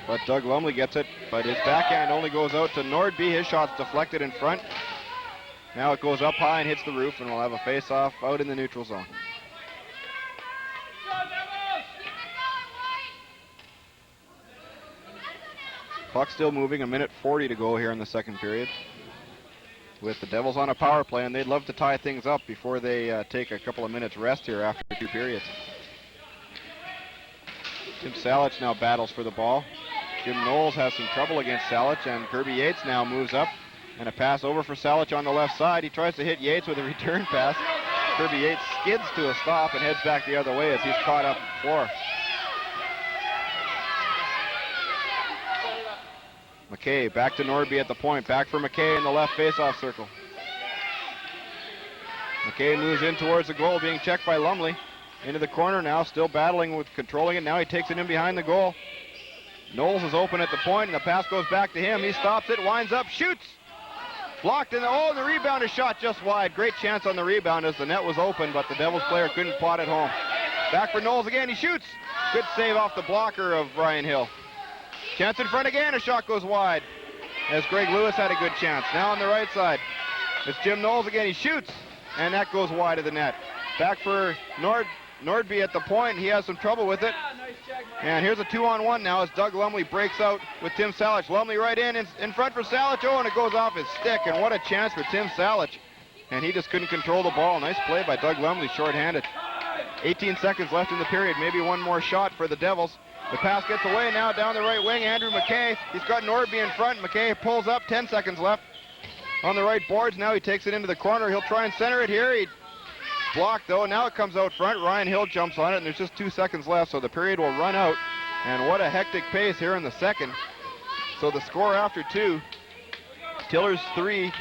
But Doug Lumley gets it, but his backhand only goes out to Nordby. His shot's deflected in front. Now it goes up high and hits the roof, and we'll have a face-off out in the neutral zone. Puck still moving, 1:40 to go here in the second period. With the Devils on a power play, and they'd love to tie things up before they take a couple of minutes rest here after 2 periods. Tim Salich now battles for the ball. Jim Knowles has some trouble against Salich, and Kirby Yates now moves up. And a pass over for Salich on the left side. He tries to hit Yates with a return pass. Kirby Yates skids to a stop and heads back the other way as he's caught up the floor. McKay back to Nordby at the point. Back for McKay in the left face-off circle. McKay moves in towards the goal, being checked by Lumley. Into the corner now, still battling with controlling it. Now he takes it in behind the goal. Knowles is open at the point, and the pass goes back to him. He stops it, winds up, shoots. Blocked, and the rebound is shot just wide. Great chance on the rebound as the net was open, but the Devils player couldn't pot it home. Back for Knowles again, he shoots. Good save off the blocker of Ryan Hill. Chance in front again, a shot goes wide as Greg Lewis had a good chance. Now on the right side, it's Jim Knowles again, he shoots, and that goes wide of the net. Back for Nordby at the point, he has some trouble with it. And here's a 2-on-1 now as Doug Lumley breaks out with Tim Salich. Lumley right in front for Salich. Oh, and it goes off his stick, and what a chance for Tim Salich. And he just couldn't control the ball. Nice play by Doug Lumley, shorthanded. 18 seconds left in the period, maybe one more shot for the Devils. The pass gets away now down the right wing. Andrew McKay, he's got Nordby in front. McKay pulls up, 10 seconds left on the right boards. Now he takes it into the corner. He'll try and center it here. He blocked though. Now it comes out front. Ryan Hill jumps on it, and there's just 2 seconds left, so the period will run out. And what a hectic pace here in the second. So the score after 2, Tillers 3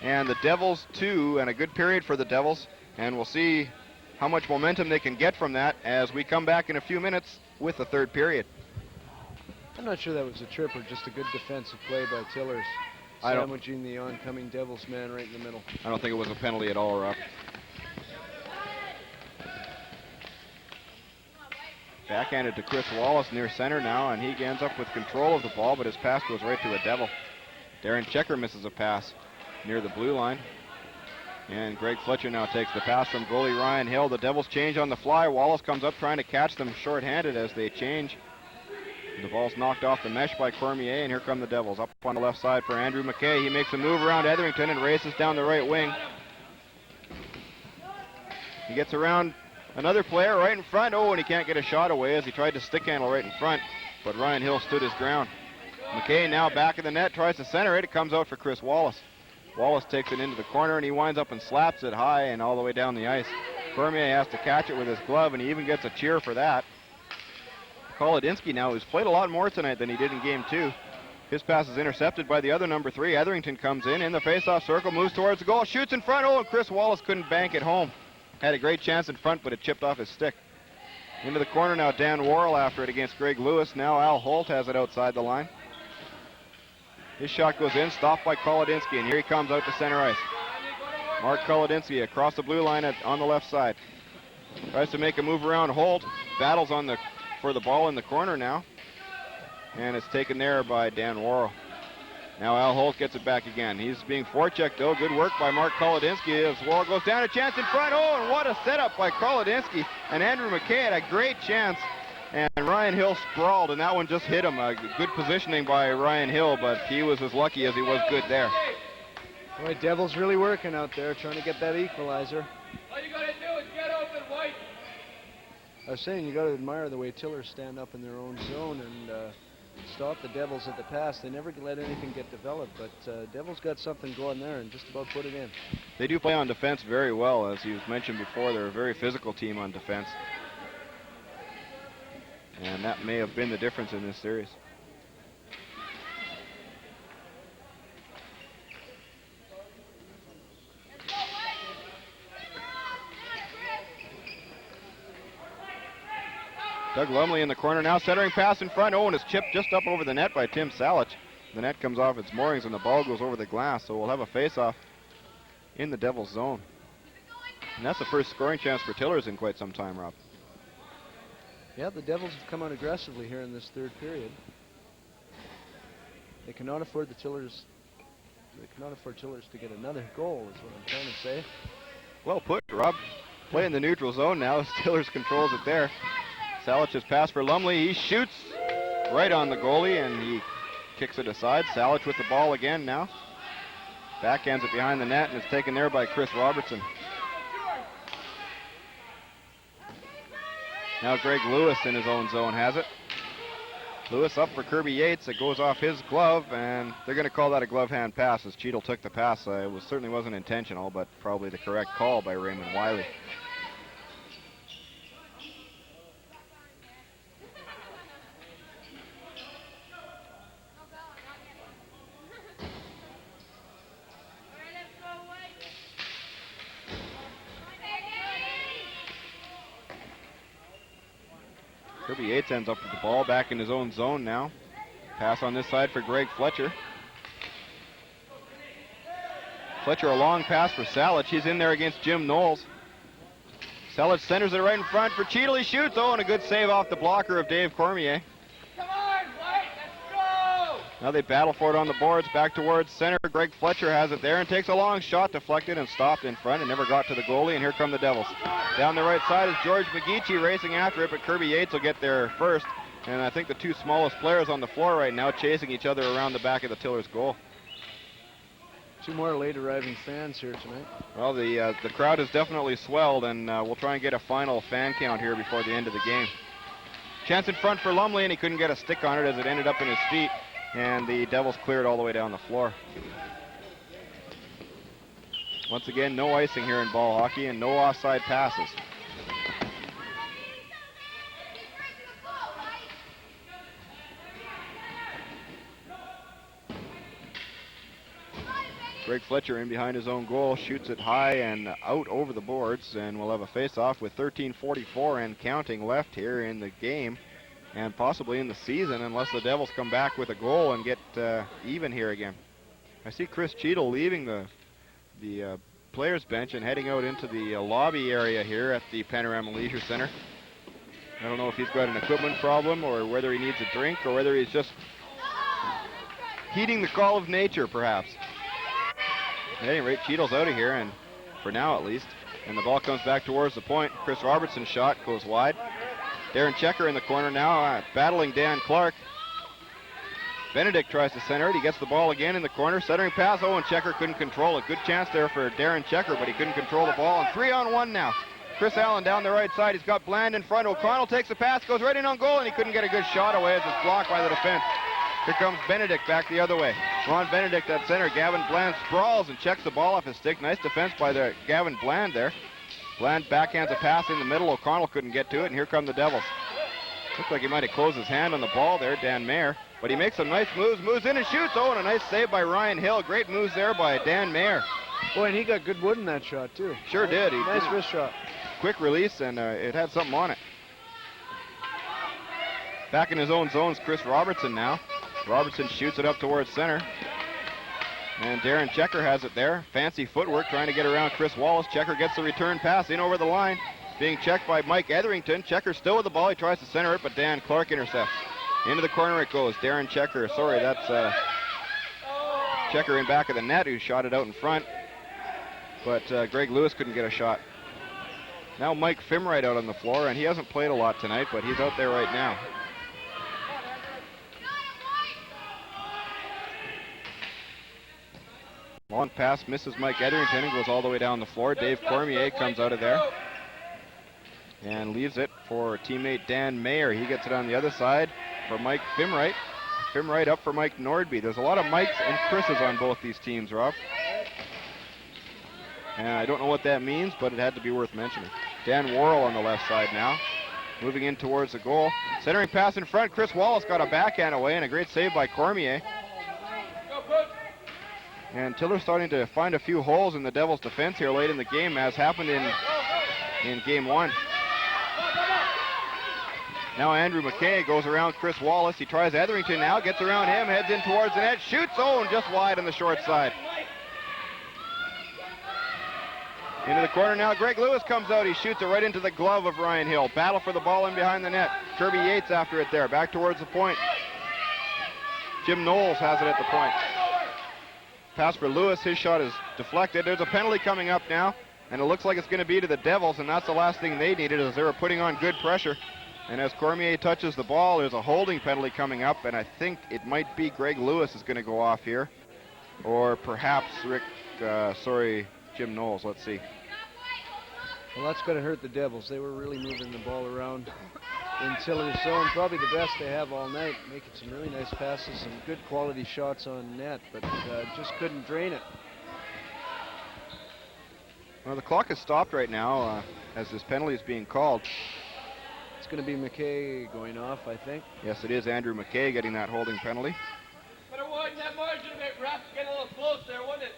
and the Devils 2, and a good period for the Devils. And we'll see how much momentum they can get from that as we come back in a few minutes with the third period. I'm not sure that was a trip or just a good defensive play by Tillers, sandwiching the oncoming Devils man right in the middle. I don't think it was a penalty at all, Rob. Backhanded to Chris Wallace near center now, and he ends up with control of the ball, but his pass goes right to a Devil. Darren Checker misses a pass near the blue line. And Greg Fletcher now takes the pass from goalie Ryan Hill. The Devils change on the fly. Wallace comes up trying to catch them short-handed as they change. The ball's knocked off the mesh by Cormier, and here come the Devils. Up on the left side for Andrew McKay. He makes a move around Etherington and races down the right wing. He gets around another player right in front. Oh, and he can't get a shot away as he tried to stick handle right in front. But Ryan Hill stood his ground. McKay now back of the net, tries to center it. It comes out for Chris Wallace. Wallace takes it into the corner, and he winds up and slaps it high and all the way down the ice. Cormier has to catch it with his glove, and he even gets a cheer for that. Kolodinsky now, who's played a lot more tonight than he did in Game 2. His pass is intercepted by the other number 3. Etherington comes in the face-off circle, moves towards the goal, shoots in front. Oh, and Chris Wallace couldn't bank it home. Had a great chance in front, but it chipped off his stick. Into the corner now, Dan Worrell after it against Greg Lewis. Now Al Holt has it outside the line. His shot goes in, stopped by Kolodinsky, and here he comes out to center ice. Mark Kolodinsky across the blue line on the left side. Tries to make a move around Holt. Battles for the ball in the corner now. And it's taken there by Dan Worrell. Now Al Holt gets it back again. He's being forechecked though. Good work by Mark Kolodinsky as Worrell goes down. A chance in front. Oh, and what a setup by Kolodinsky. And Andrew McKay had a great chance. And Ryan Hill sprawled, and that one just hit him. Good positioning by Ryan Hill, but he was as lucky as he was good there. Boy, Devils really working out there, trying to get that equalizer. All you got to do is get open, White. I was saying you got to admire the way Tillers stand up in their own zone and stop the Devils at the pass. They never let anything get developed, but Devils got something going there and just about put it in. They do play on defense very well, as you've mentioned before. They're a very physical team on defense. And that may have been the difference in this series. Doug Lumley in the corner now, centering pass in front. Oh, and it's chipped just up over the net by Tim Salich. The net comes off its moorings and the ball goes over the glass, so we'll have a face-off in the Devils' zone. And that's the first scoring chance for Tillers in quite some time, Rob. Yeah, the Devils have come out aggressively here in this third period. They cannot afford Tillers to get another goal, is what I'm trying to say. Well put, Rob. Play in the neutral zone now as Tillers controls it there. Salich's pass for Lumley. He shoots right on the goalie, and he kicks it aside. Salich with the ball again now. Backhands it behind the net, and it's taken there by Chris Robertson. Now Greg Lewis in his own zone has it. Lewis up for Kirby Yates. It goes off his glove, and they're going to call that a glove hand pass as Cheadle took the pass. It certainly wasn't intentional, but probably the correct call by Raymond Wiley. Kirby Yates ends up with the ball back in his own zone now. Pass on this side for Greg Fletcher. Fletcher a long pass for Salich. He's in there against Jim Knowles. Salich centers it right in front for Cheadle. He shoots. Oh, and a good save off the blocker of Dave Cormier. Come on, White, let's go! Now they battle for it on the boards. Back towards center. Greg Fletcher has it there and takes a long shot, deflected and stopped in front and never got to the goalie. And here come the Devils. Down the right side is George McGeechee racing after it, but Kirby Yates will get there first. And I think the two smallest players on the floor right now chasing each other around the back of the Tillers goal. Two more late arriving fans here tonight. Well, the crowd has definitely swelled, and we'll try and get a final fan count here before the end of the game. Chance in front for Lumley, and he couldn't get a stick on it as it ended up in his feet, and the Devils cleared all the way down the floor. Once again, no icing here in ball hockey and no offside passes. Greg Fletcher in behind his own goal, shoots it high and out over the boards, and we'll have a face-off with 13:44 and counting left here in the game, and possibly in the season, unless the Devils come back with a goal and get even here again. I see Chris Cheadle leaving the players bench and heading out into the lobby area here at the Panorama Leisure Center. I don't know if he's got an equipment problem or whether he needs a drink or whether he's just heeding the call of nature, perhaps. At any rate, Cheadle's out of here, and for now at least. And the ball comes back towards the point. Chris Robertson's shot goes wide. Darren Checker in the corner now, battling Dan Clark. Benedict tries to center it. He gets the ball again in the corner. Centering pass. Oh, and Checker couldn't control it. Good chance there for Darren Checker, but he couldn't control the ball. And 3-on-1 now. Chris Allen down the right side. He's got Bland in front. O'Connell takes the pass, goes right in on goal, and he couldn't get a good shot away as it's blocked by the defense. Here comes Benedict back the other way. Ron Benedict at center. Gavin Bland sprawls and checks the ball off his stick. Nice defense by Gavin Bland there. Bland backhands a pass in the middle. O'Connell couldn't get to it, and here come the Devils. Looks like he might have closed his hand on the ball there, Dan Mayer. But he makes some nice moves in and shoots. Oh, and a nice save by Ryan Hill. Great moves there by Dan Mayer. Boy, and he got good wood in that shot, too. Sure did. Nice wrist shot. Quick release, and it had something on it. Back in his own zones, Chris Robertson now. Robertson shoots it up towards center. And Darren Checker has it there. Fancy footwork trying to get around Chris Wallace. Checker gets the return pass in over the line. Being checked by Mike Etherington. Checker still with the ball. He tries to center it, but Dan Clark intercepts. Into the corner it goes. Darren Checker. Sorry, that's Checker in back of the net who shot it out in front. But Greg Lewis couldn't get a shot. Now Mike Fimwright out on the floor, and he hasn't played a lot tonight, but he's out there right now. Long pass misses Mike Etherington and goes all the way down the floor. Dave Cormier comes out of there and leaves it for teammate Dan Mayer. He gets it on the other side for Mike Fimwright. Fimwright up for Mike Nordby. There's a lot of Mikes and Chris's on both these teams, Rob. And I don't know what that means, but it had to be worth mentioning. Dan Worrell on the left side now. Moving in towards the goal. Centering pass in front. Chris Wallace got a backhand away and a great save by Cormier. And Tiller's starting to find a few holes in the Devils' defense here late in the game, as happened in game one. Now Andrew McKay goes around Chris Wallace. He tries Etherington now, gets around him, heads in towards the net, shoots, and just wide on the short side. Into the corner now, Greg Lewis comes out. He shoots it right into the glove of Ryan Hill. Battle for the ball in behind the net. Kirby Yates after it there, back towards the point. Jim Knowles has it at the point. Pass for Lewis, his shot is deflected. There's a penalty coming up now, and it looks like it's going to be to the Devils, and that's the last thing they needed, as they were putting on good pressure. And as Cormier touches the ball, there's a holding penalty coming up, and I think it might be Greg Lewis is going to go off here, or perhaps Jim Knowles. Let's see. Well, that's going to hurt the Devils. They were really moving the ball around in Tiller's zone. Probably the best they have all night, making some really nice passes, some good quality shots on net, but just couldn't drain it. Well, the clock has stopped right now as this penalty is being called. It's going to be McKay going off, I think. Yes, it is Andrew McKay getting that holding penalty. Better widen that margin a bit, ref. Get a little close there, wouldn't it?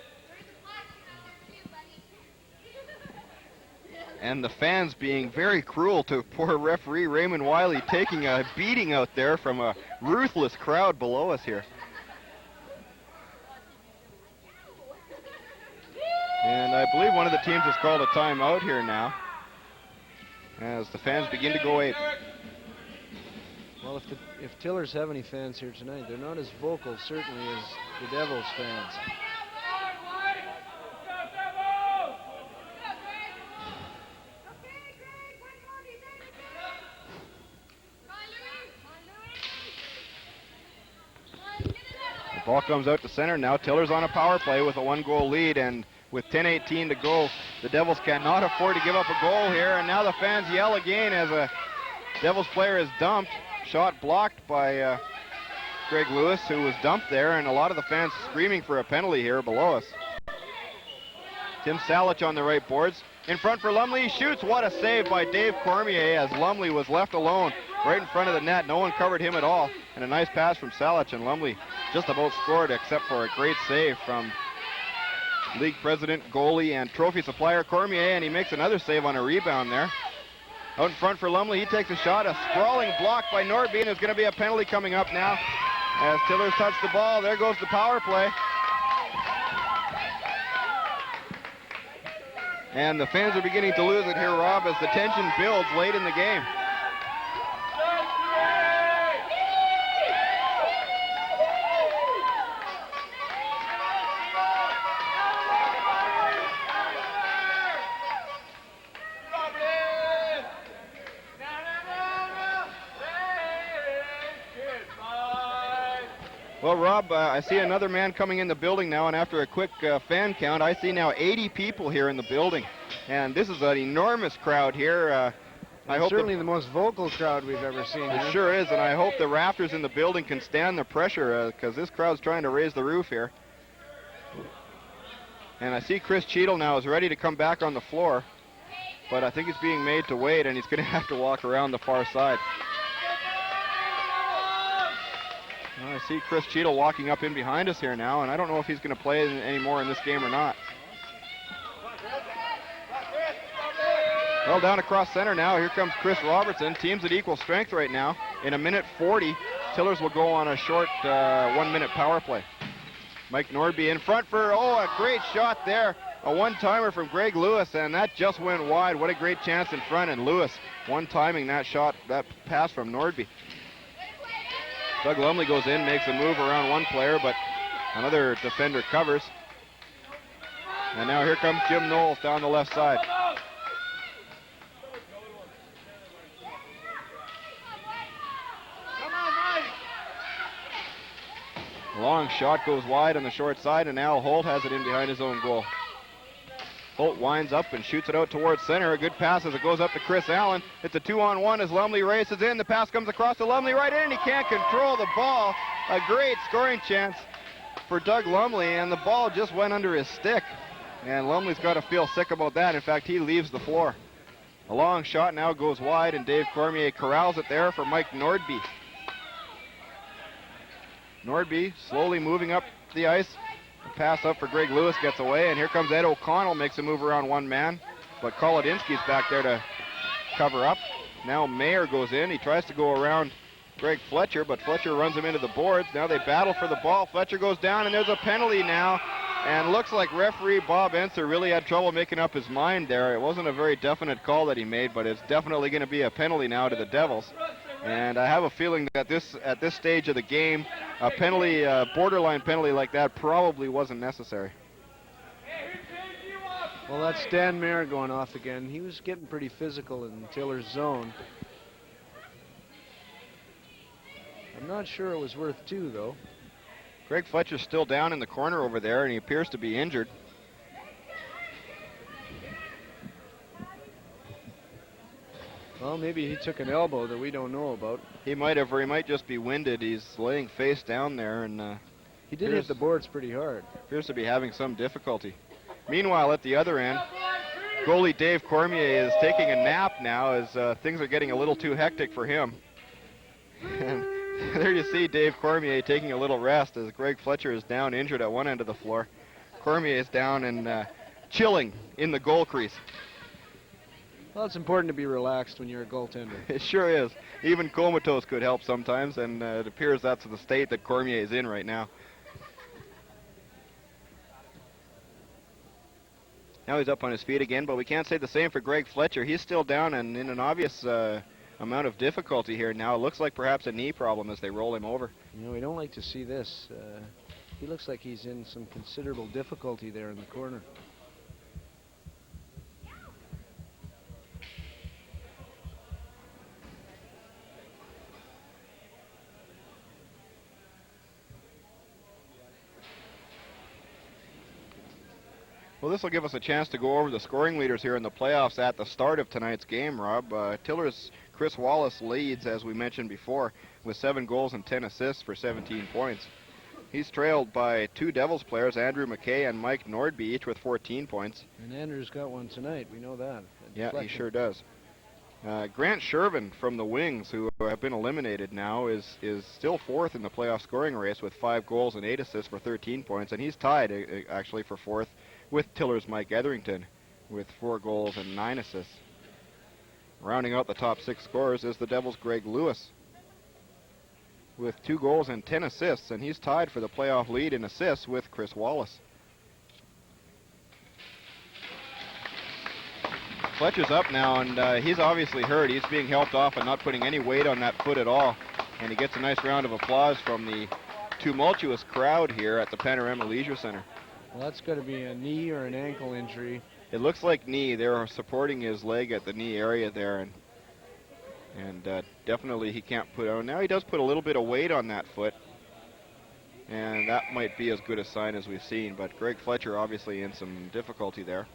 And the fans being very cruel to poor referee Raymond Wiley, taking a beating out there from a ruthless crowd below us here. And I believe one of the teams has called a timeout here now, as the fans begin to go ape. Well, if Tillers have any fans here tonight, they're not as vocal, certainly, as the Devils fans. The ball comes out to center. Now Tiller's on a power play with a one-goal lead, and with 10:18 to go, the Devils cannot afford to give up a goal here. And now the fans yell again as a Devils player is dumped. Shot blocked by Greg Lewis, who was dumped there, and a lot of the fans screaming for a penalty here below us. Tim Salich on the right boards. In front for Lumley, he shoots. What a save by Dave Cormier, as Lumley was left alone right in front of the net. No one covered him at all. And a nice pass from Salich, and Lumley just about scored, except for a great save from league president, goalie, and trophy supplier Cormier, and he makes another save on a rebound there. Out in front for Lumley, he takes a shot, a sprawling block by Nordby, and there's going to be a penalty coming up now as Tillers touch the ball. There goes the power play. And the fans are beginning to lose it here, Rob, as the tension builds late in the game. Well, Rob, I see another man coming in the building now, and after a quick fan count, I see now 80 people here in the building. And this is an enormous crowd here. I hope certainly the most vocal crowd we've ever seen. It sure is, and I hope the rafters in the building can stand the pressure because this crowd's trying to raise the roof here. And I see Chris Cheadle now is ready to come back on the floor, but I think he's being made to wait, and he's going to have to walk around the far side. Well, I see Chris Cheadle walking up in behind us here now, and I don't know if he's going to play anymore in this game or not. Well, down across center now, here comes Chris Robertson. Teams at equal strength right now. In a minute 40, Tillers will go on a short 1-minute power play. Mike Nordby in front for, a great shot there. A one-timer from Greg Lewis, and that just went wide. What a great chance in front, and Lewis one-timing that shot, that pass from Nordby. Doug Lumley goes in, makes a move around one player, but another defender covers. And now here comes Jim Knowles down the left side. Long shot goes wide on the short side, and Al Holt has it in behind his own goal. Holt winds up and shoots it out towards center. A good pass as it goes up to Chris Allen. It's a 2-on-1 as Lumley races in. The pass comes across to Lumley right in, and he can't control the ball. A great scoring chance for Doug Lumley, and the ball just went under his stick. And Lumley's got to feel sick about that. In fact, he leaves the floor. A long shot now goes wide, and Dave Cormier corrals it there for Mike Nordby. Nordby slowly moving up the ice. The pass up for Greg Lewis gets away, and here comes Ed O'Connell, makes a move around one man, but Kolodinsky's back there to cover up. Now Mayer goes in. He tries to go around Greg Fletcher, but Fletcher runs him into the boards. Now they battle for the ball. Fletcher goes down, and there's a penalty now, and looks like referee Bob Enser really had trouble making up his mind there. It wasn't a very definite call that he made, but it's definitely going to be a penalty now to the Devils. And I have a feeling that at this stage of the game, a penalty, borderline penalty like that probably wasn't necessary. Well, that's Dan Mayer going off again. He was getting pretty physical in Tiller's zone. I'm not sure it was worth 2, though. Greg Fletcher's still down in the corner over there, and he appears to be injured. Well, maybe he took an elbow that we don't know about. He might have, or he might just be winded. He's laying face down there, and he did hit the boards pretty hard. Appears to be having some difficulty. Meanwhile, at the other end, goalie Dave Cormier is taking a nap now as things are getting a little too hectic for him. And there you see Dave Cormier taking a little rest as Greg Fletcher is down injured at one end of the floor. Cormier is down and chilling in the goal crease. Well, it's important to be relaxed when you're a goaltender. It sure is. Even comatose could help sometimes, and it appears that's the state that Cormier is in right now. Now he's up on his feet again, but we can't say the same for Greg Fletcher. He's still down and in an obvious amount of difficulty here now. It looks like perhaps a knee problem as they roll him over. You know, we don't like to see this. He looks like he's in some considerable difficulty there in the corner. Well, this will give us a chance to go over the scoring leaders here in the playoffs at the start of tonight's game, Rob. Tiller's Chris Wallace leads, as we mentioned before, with 7 goals and 10 assists for 17 points. He's trailed by 2 Devils players, Andrew McKay and Mike Nordby, each with 14 points. And Andrew's got one tonight. We know that. Yeah, he sure does. Grant Shervin from the Wings, who have been eliminated now, is still 4th in the playoff scoring race with 5 goals and 8 assists for 13 points, and he's tied, actually, for 4th with Tiller's Mike Etherington with 4 goals and 9 assists. Rounding out the top 6 scorers is the Devils' Greg Lewis with 2 goals and 10 assists, and he's tied for the playoff lead in assists with Chris Wallace. Fletcher's up now, and he's obviously hurt. He's being helped off and not putting any weight on that foot at all, and he gets a nice round of applause from the tumultuous crowd here at the Panorama Leisure Center. Well, that's got to be a knee or an ankle injury. It looks like knee. They're supporting his leg at the knee area there, and definitely he can't put on. Now he does put a little bit of weight on that foot, and that might be as good a sign as we've seen, but Greg Fletcher obviously in some difficulty there.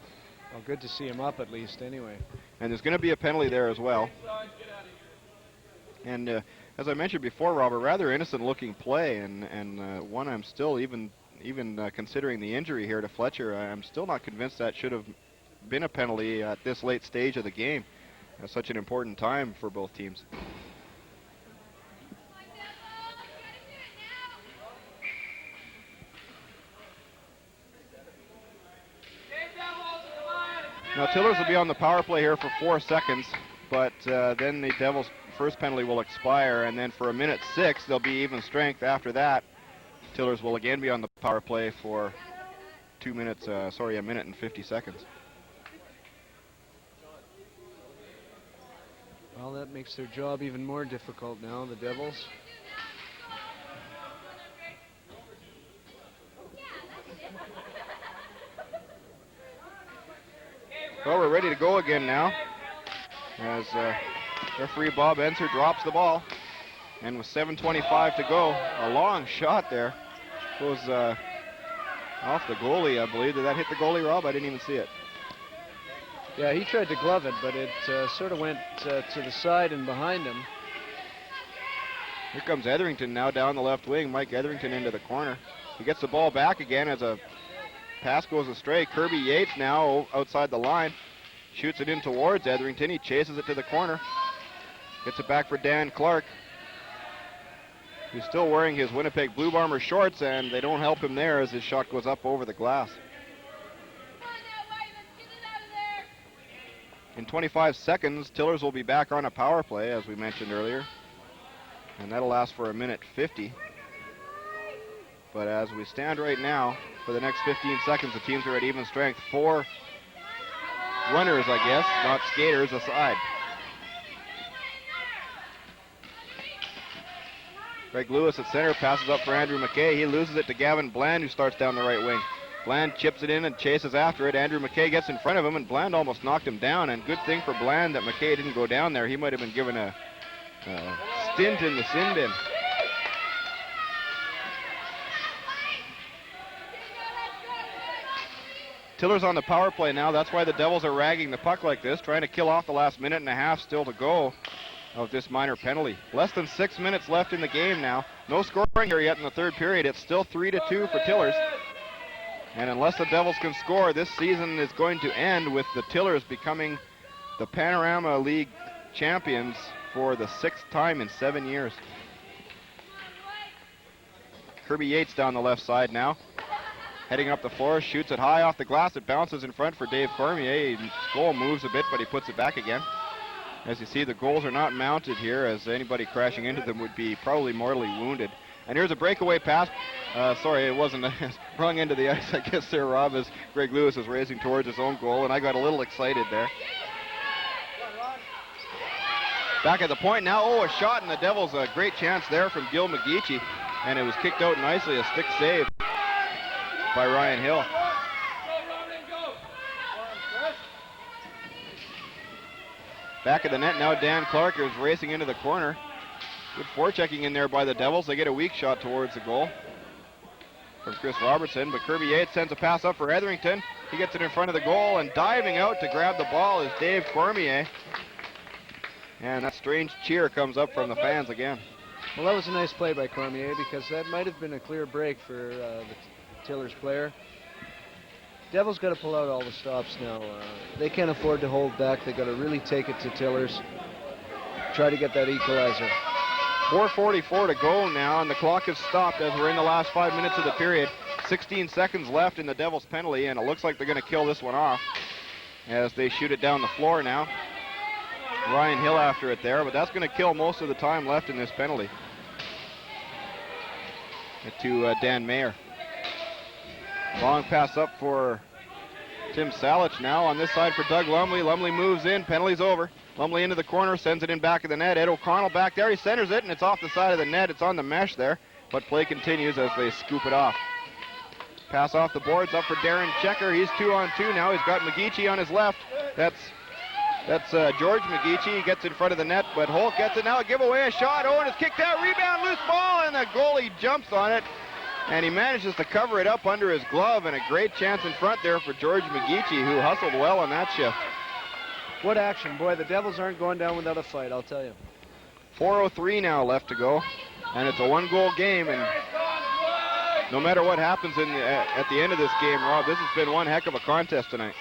Well, good to see him up at least anyway. And there's going to be a penalty there as well. And as I mentioned before, Robert, rather innocent-looking play, and one I'm still even considering the injury here to Fletcher. I'm still not convinced that should have been a penalty at this late stage of the game. At such an important time for both teams. Now Tillers will be on the power play here for 4 seconds, but then the Devils' first penalty will expire, and then for 1:06 they'll be even strength after that. Tillers will again be on the power play for 1 minute and 50 seconds. Well, that makes their job even more difficult now, the Devils. Well, we're ready to go again now, as referee Bob Enser drops the ball. And with 7:25 to go, a long shot there. Goes off the goalie, I believe. Did that hit the goalie, Rob? I didn't even see it. Yeah, he tried to glove it, but it sort of went to the side and behind him. Here comes Etherington now down the left wing. Mike Etherington into the corner. He gets the ball back again as a pass goes astray. Kirby Yates now outside the line. Shoots it in towards Etherington. He chases it to the corner. Gets it back for Dan Clark. He's still wearing his Winnipeg Blue Bomber shorts, and they don't help him there as his shot goes up over the glass. In 25 seconds, Tillers will be back on a power play, as we mentioned earlier. And that'll last for 1:50. But as we stand right now, for the next 15 seconds, the teams are at even strength. 4 runners, I guess, not skaters, aside. Greg Lewis at center, passes up for Andrew McKay. He loses it to Gavin Bland, who starts down the right wing. Bland chips it in and chases after it. Andrew McKay gets in front of him, and Bland almost knocked him down. And good thing for Bland that McKay didn't go down there. He might have been given a stint in the sin bin. Tillers on the power play now. That's why the Devils are ragging the puck like this, trying to kill off the last minute and a half still to go of this minor penalty. Less than 6 minutes left in the game now. No scoring here yet in the third period. It's still 3-2 for Tillers. And unless the Devils can score, this season is going to end with the Tillers becoming the Panorama League champions for the 6th time in 7 years. Kirby Yates down the left side now. Heading up the floor, shoots it high off the glass. It bounces in front for Dave Cormier. His goal moves a bit, but he puts it back again. As you see, the goals are not mounted here, as anybody crashing into them would be probably mortally wounded. And here's a breakaway pass. Sorry, it wasn't wrong end of the ice, I guess there, Rob, as Greg Lewis is racing towards his own goal, and I got a little excited there. Back at the point now. Oh, a shot, and the Devils a great chance there from Gil McGeechee, and it was kicked out nicely, a stick save by Ryan Hill. Back of the net now, Dan Clark is racing into the corner. Good forechecking in there by the Devils. They get a weak shot towards the goal from Chris Robertson, but Kirby Yates sends a pass up for Etherington. He gets it in front of the goal, and diving out to grab the ball is Dave Cormier. And that strange cheer comes up from the fans again. Well, that was a nice play by Cormier, because that might have been a clear break for the Tillers player. Devils got to pull out all the stops now. They can't afford to hold back. They got to really take it to Tillers. Try to get that equalizer. 4:44 to go now, and the clock is stopped as we're in the last 5 minutes of the period. 16 seconds left in the Devils penalty, and it looks like they're going to kill this one off as they shoot it down the floor now. Ryan Hill after it there, but that's going to kill most of the time left in this penalty. To Dan Mayer. Long pass up for Tim Salich now on this side for Doug Lumley. Lumley moves in, penalty's over. Lumley into the corner, sends it in back of the net. Ed O'Connell back there, he centers it, and it's off the side of the net. It's on the mesh there, but play continues as they scoop it off. Pass off the boards up for Darren Checker. He's 2-on-2 now. He's got McGeechee on his left. That's George McGeechee. He gets in front of the net, but Holt gets it now. A giveaway, a shot. Oh, and it's kicked out. Rebound, loose ball, and the goalie jumps on it. And he manages to cover it up under his glove, and a great chance in front there for George McGeechee, who hustled well on that shift. What action. Boy, the Devils aren't going down without a fight, I'll tell you. 4:03 now left to go, and it's a one-goal game, and no matter what happens at the end of this game, Rob, this has been one heck of a contest tonight.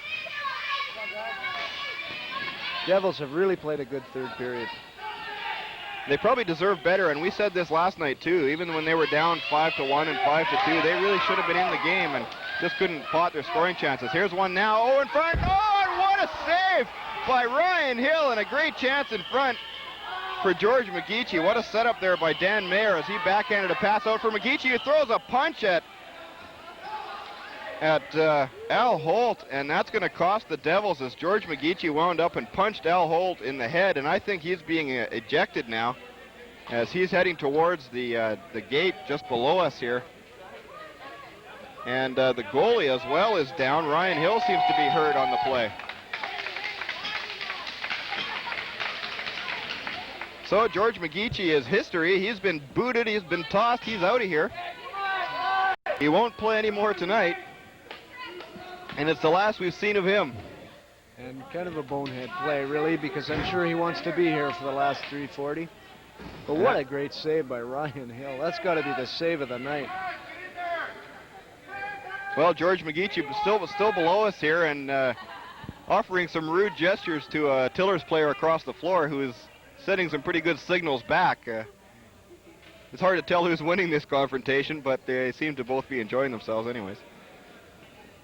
Devils have really played a good third period. They probably deserve better, and we said this last night too. Even when they were down 5-1 and 5-2, they really should have been in the game and just couldn't pot their scoring chances. Here's one now. Oh, in front. Oh, and what a save by Ryan Hill, and a great chance in front for George McGeechee. What a setup there by Dan Mayer as he backhanded a pass out for McGeechee, who throws a punch at Al Holt, and that's going to cost the Devils as George McGeechee wound up and punched Al Holt in the head, and I think he's being ejected now as he's heading towards the gate just below us here. And the goalie as well is down. Ryan Hill seems to be hurt on the play. So George McGeechee is history. He's been booted, he's been tossed, he's out of here. He won't play anymore tonight. And it's the last we've seen of him. And kind of a bonehead play, really, because I'm sure he wants to be here for the last 340. But what a great save by Ryan Hill. That's got to be the save of the night. Well, George McGeechee was still below us here and offering some rude gestures to a Tillers player across the floor who is sending some pretty good signals back. It's hard to tell who's winning this confrontation, but they seem to both be enjoying themselves anyways.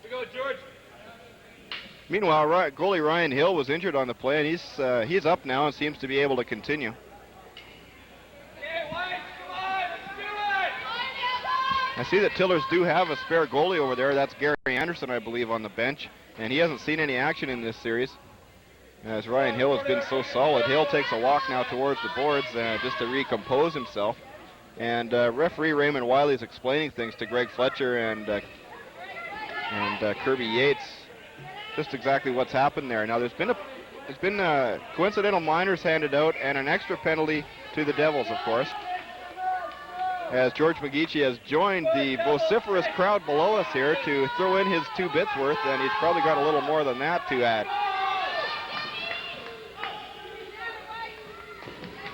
Go, George. Meanwhile, goalie Ryan Hill was injured on the play, and he's up now and seems to be able to continue. Okay, White, come on, let's do it. I see that Tillers do have a spare goalie over there. That's Gary Anderson, I believe, on the bench, and he hasn't seen any action in this series as Ryan Hill has been so solid. Hill takes a walk now towards the boards just to recompose himself, and referee Raymond Wiley is explaining things to Greg Fletcher and Kirby Yates, just exactly what's happened there. Now there's been coincidental minors handed out and an extra penalty to the Devils, of course, as George McGeechee has joined the vociferous crowd below us here to throw in his 2 bits worth, and he's probably got a little more than that to add.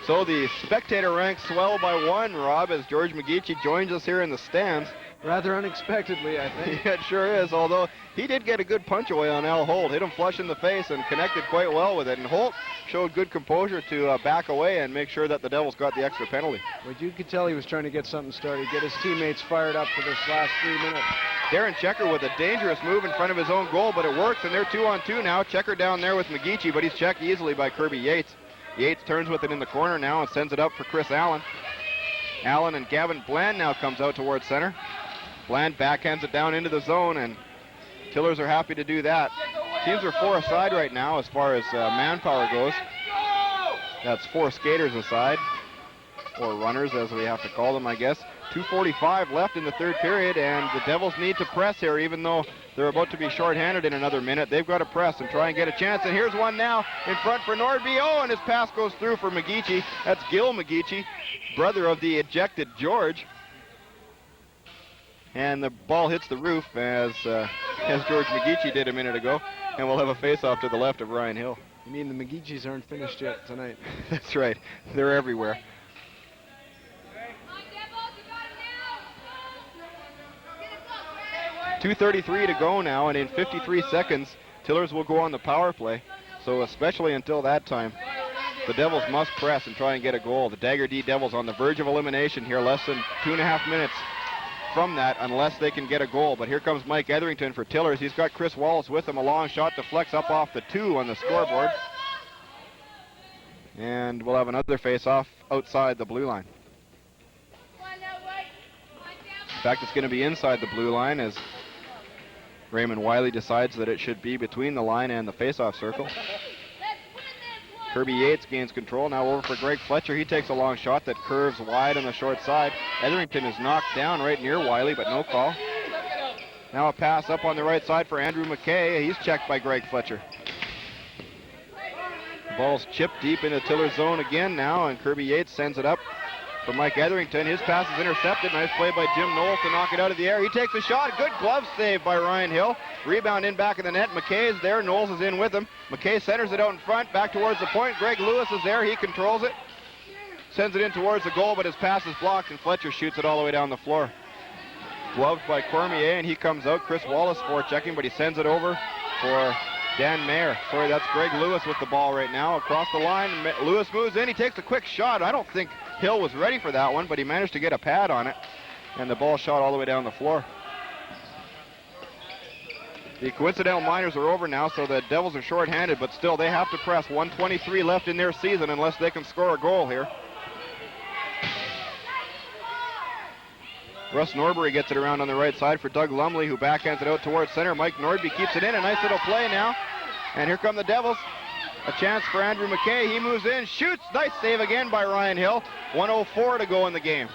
So the spectator ranks swell by 1, Rob, as George McGeechee joins us here in the stands. Rather unexpectedly, I think. Yeah, it sure is, although he did get a good punch away on Al Holt. Hit him flush in the face and connected quite well with it. And Holt showed good composure to back away and make sure that the Devils got the extra penalty. But you could tell he was trying to get something started, get his teammates fired up for this last 3 minutes. Darren Checker with a dangerous move in front of his own goal, but it works, and they're 2-on-2 now. Checker down there with McGeechee, but he's checked easily by Kirby Yates. Yates turns with it in the corner now and sends it up for Chris Allen. Allen and Gavin Bland now comes out towards center. Bland backhands it down into the zone, and Tillers are happy to do that. Teams are 4 aside right now as far as manpower goes. That's 4 skaters aside, or runners as we have to call them, I guess. 2:45 left in the third period, and the Devils need to press here, even though they're about to be shorthanded in another minute. They've got to press and try and get a chance, and here's one now in front for Nordby. Oh, and his pass goes through for McGeechee. That's Gil McGeechee, brother of the ejected George. And the ball hits the roof as George McGeechee did a minute ago, and we'll have a face-off to the left of Ryan Hill. You mean the McGeechees aren't finished yet tonight? That's right. They're everywhere. 2:33 to go now, and in 53 seconds, Tillers will go on the power play. So especially until that time, the Devils must press and try and get a goal. The Dagger D Devils on the verge of elimination here, less than 2.5 minutes from that, unless they can get a goal. But here comes Mike Etherington for Tillers. He's got Chris Wallace with him. A long shot to flex up off the 2 on the scoreboard. And we'll have another face-off outside the blue line. In fact, it's going to be inside the blue line as Raymond Wiley decides that it should be between the line and the face-off circle. Kirby Yates gains control. Now over for Greg Fletcher. He takes a long shot that curves wide on the short side. Etherington is knocked down right near Wiley, but no call. Now a pass up on the right side for Andrew McKay. He's checked by Greg Fletcher. The ball's chipped deep into Tiller's zone again now, and Kirby Yates sends it up for Mike Etherington. His pass is intercepted. Nice play by Jim Knowles to knock it out of the air. He takes a shot. Good glove save by Ryan Hill. Rebound in back of the net. McKay is there. Knowles is in with him. McKay centers it out in front, back towards the point. Greg Lewis is there. He controls it. Sends it in towards the goal, but his pass is blocked, and Fletcher shoots it all the way down the floor. Gloved by Cormier, and he comes out. Chris Wallace forechecking, but he sends it over for Dan Mayer. Sorry, that's Greg Lewis with the ball right now. Across the line, Lewis moves in. He takes a quick shot. I don't think Hill was ready for that one, but he managed to get a pad on it, and the ball shot all the way down the floor. The coincidental minors are over now, so the Devils are shorthanded, but still they have to press. 1:23 left in their season unless they can score a goal here. Russ Norbury gets it around on the right side for Doug Lumley, who backhands it out towards center. Mike Nordby keeps it in. A nice little play now. And here come the Devils. A chance for Andrew McKay. He moves in, shoots. Nice save again by Ryan Hill. 1:04 to go in the game.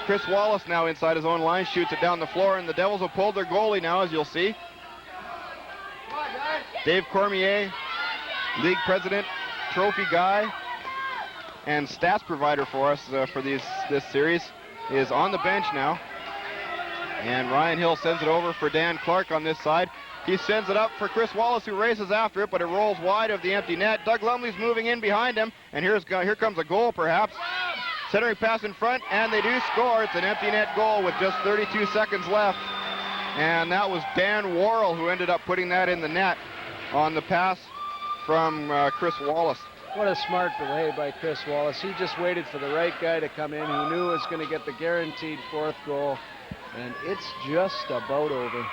Chris Wallace now inside his own line, shoots it down the floor, and the Devils have pulled their goalie now, as you'll see. Dave Cormier, league president, trophy guy, and stats provider for us for this series, is on the bench now. And Ryan Hill sends it over for Dan Clark on this side. He sends it up for Chris Wallace, who races after it, but it rolls wide of the empty net. Doug Lumley's moving in behind him, and here comes a goal perhaps. Centering pass in front, and they do score. It's an empty net goal with just 32 seconds left. And that was Dan Worrell who ended up putting that in the net on the pass from Chris Wallace. What a smart play by Chris Wallace. He just waited for the right guy to come in who knew was going to get the guaranteed fourth goal. And it's just about over.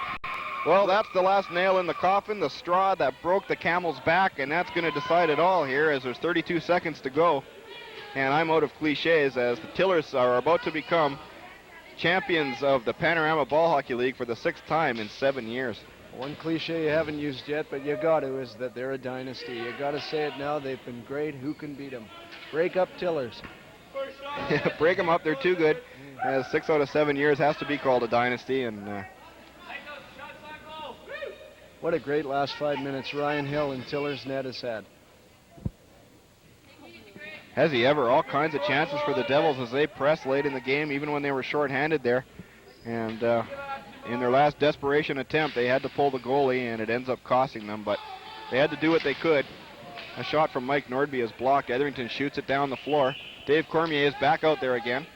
Well, that's the last nail in the coffin, the straw that broke the camel's back, and that's going to decide it all here as there's 32 seconds to go. And I'm out of cliches as the Tillers are about to become champions of the Panorama Ball Hockey League for the 6th time in 7 years. One cliche you haven't used yet, but you got to, is that they're a dynasty. You got to say it now. They've been great. Who can beat them? Break up Tillers. Break them up. They're too good. 6 out of 7 years has to be called a dynasty. And what a great last 5 minutes Ryan Hill and Tillers net has had. Has he ever? All kinds of chances for the Devils as they press late in the game, even when they were shorthanded there. And in their last desperation attempt, they had to pull the goalie, and it ends up costing them. But they had to do what they could. A shot from Mike Nordby is blocked. Etherington shoots it down the floor. Dave Cormier is back out there again.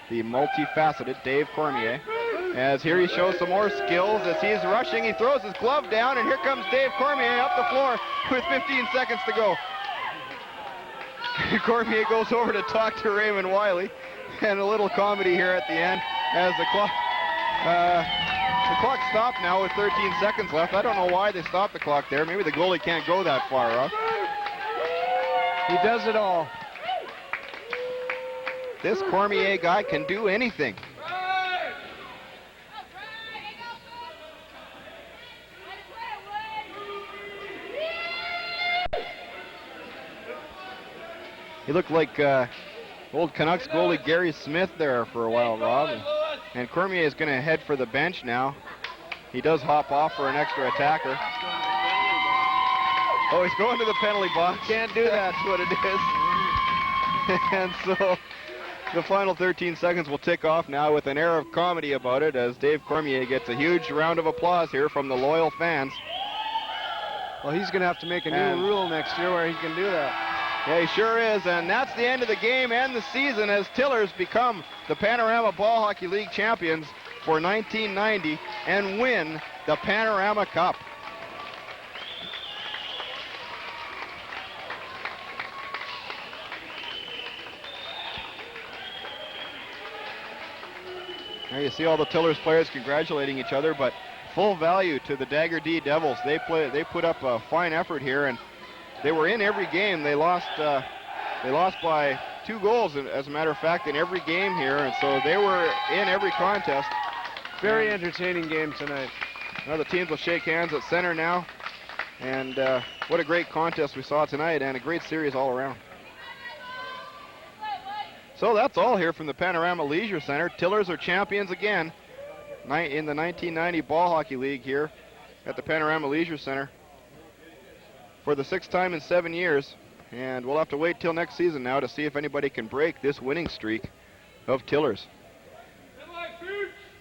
The multifaceted Dave Cormier. As here he shows some more skills as he's rushing. He throws his glove down, and here comes Dave Cormier up the floor with 15 seconds to go. Cormier goes over to talk to Raymond Wiley, and a little comedy here at the end as the clock stopped now with 13 seconds left. I don't know why they stopped the clock there. Maybe the goalie can't go that far up. He does it all. This Cormier guy can do anything. He looked like old Canucks goalie Gary Smith there for a while, Rob. And Cormier is going to head for the bench now. He does hop off for an extra attacker. Oh, he's going to the penalty box. Can't do that. That's what it is. And so the final 13 seconds will tick off now with an air of comedy about it as Dave Cormier gets a huge round of applause here from the loyal fans. Well, he's going to have to make a new rule next year where he can do that. Yeah, he sure is, and that's the end of the game and the season as Tillers become the Panorama Ball Hockey League champions for 1990 and win the Panorama Cup. There you see all the Tillers players congratulating each other, but full value to the Dagger D Devils. They put up a fine effort here, and they were in every game. They lost by 2 goals, as a matter of fact, in every game here, and so they were in every contest. Very entertaining game tonight. Now the teams will shake hands at center now, and what a great contest we saw tonight, and a great series all around. So that's all here from the Panorama Leisure Center. Tillers are champions again in the 1990 Ball Hockey League here at the Panorama Leisure Center for the 6th time in 7 years. And we'll have to wait till next season now to see if anybody can break this winning streak of Tillers.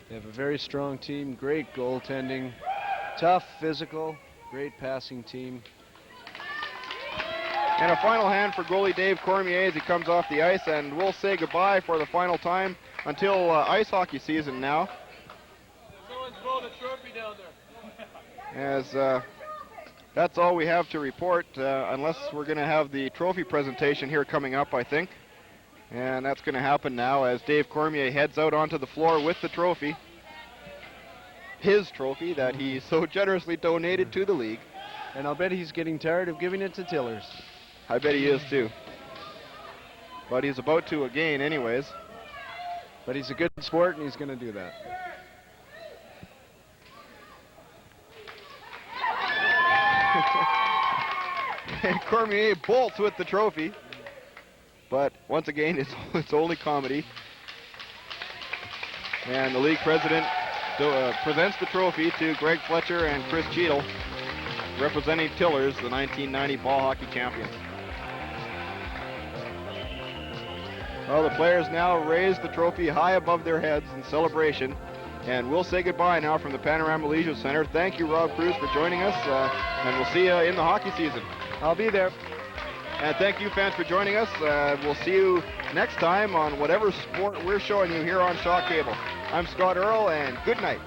They have a very strong team, great goaltending, tough, physical, great passing team. And a final hand for goalie Dave Cormier as he comes off the ice, and we'll say goodbye for the final time until ice hockey season now. Someone's rolled a trophy down there. As that's all we have to report, unless we're going to have the trophy presentation here coming up, I think. And that's going to happen now as Dave Cormier heads out onto the floor with the trophy. His trophy that he so generously donated to the league. And I'll bet he's getting tired of giving it to Tillers. I bet he is too. But he's about to again anyways. But he's a good sport and he's going to do that. And Cormier bolts with the trophy. But once again, it's only comedy. And the league president presents the trophy to Greg Fletcher and Chris Cheadle, representing Tillers, the 1990 ball hockey champions. Well, the players now raise the trophy high above their heads in celebration. And we'll say goodbye now from the Panorama Leisure Center. Thank you, Rob Cruz, for joining us, and we'll see you in the hockey season. I'll be there. And thank you, fans, for joining us. We'll see you next time on whatever sport we're showing you here on Shaw Cable. I'm Scott Earl, and good night.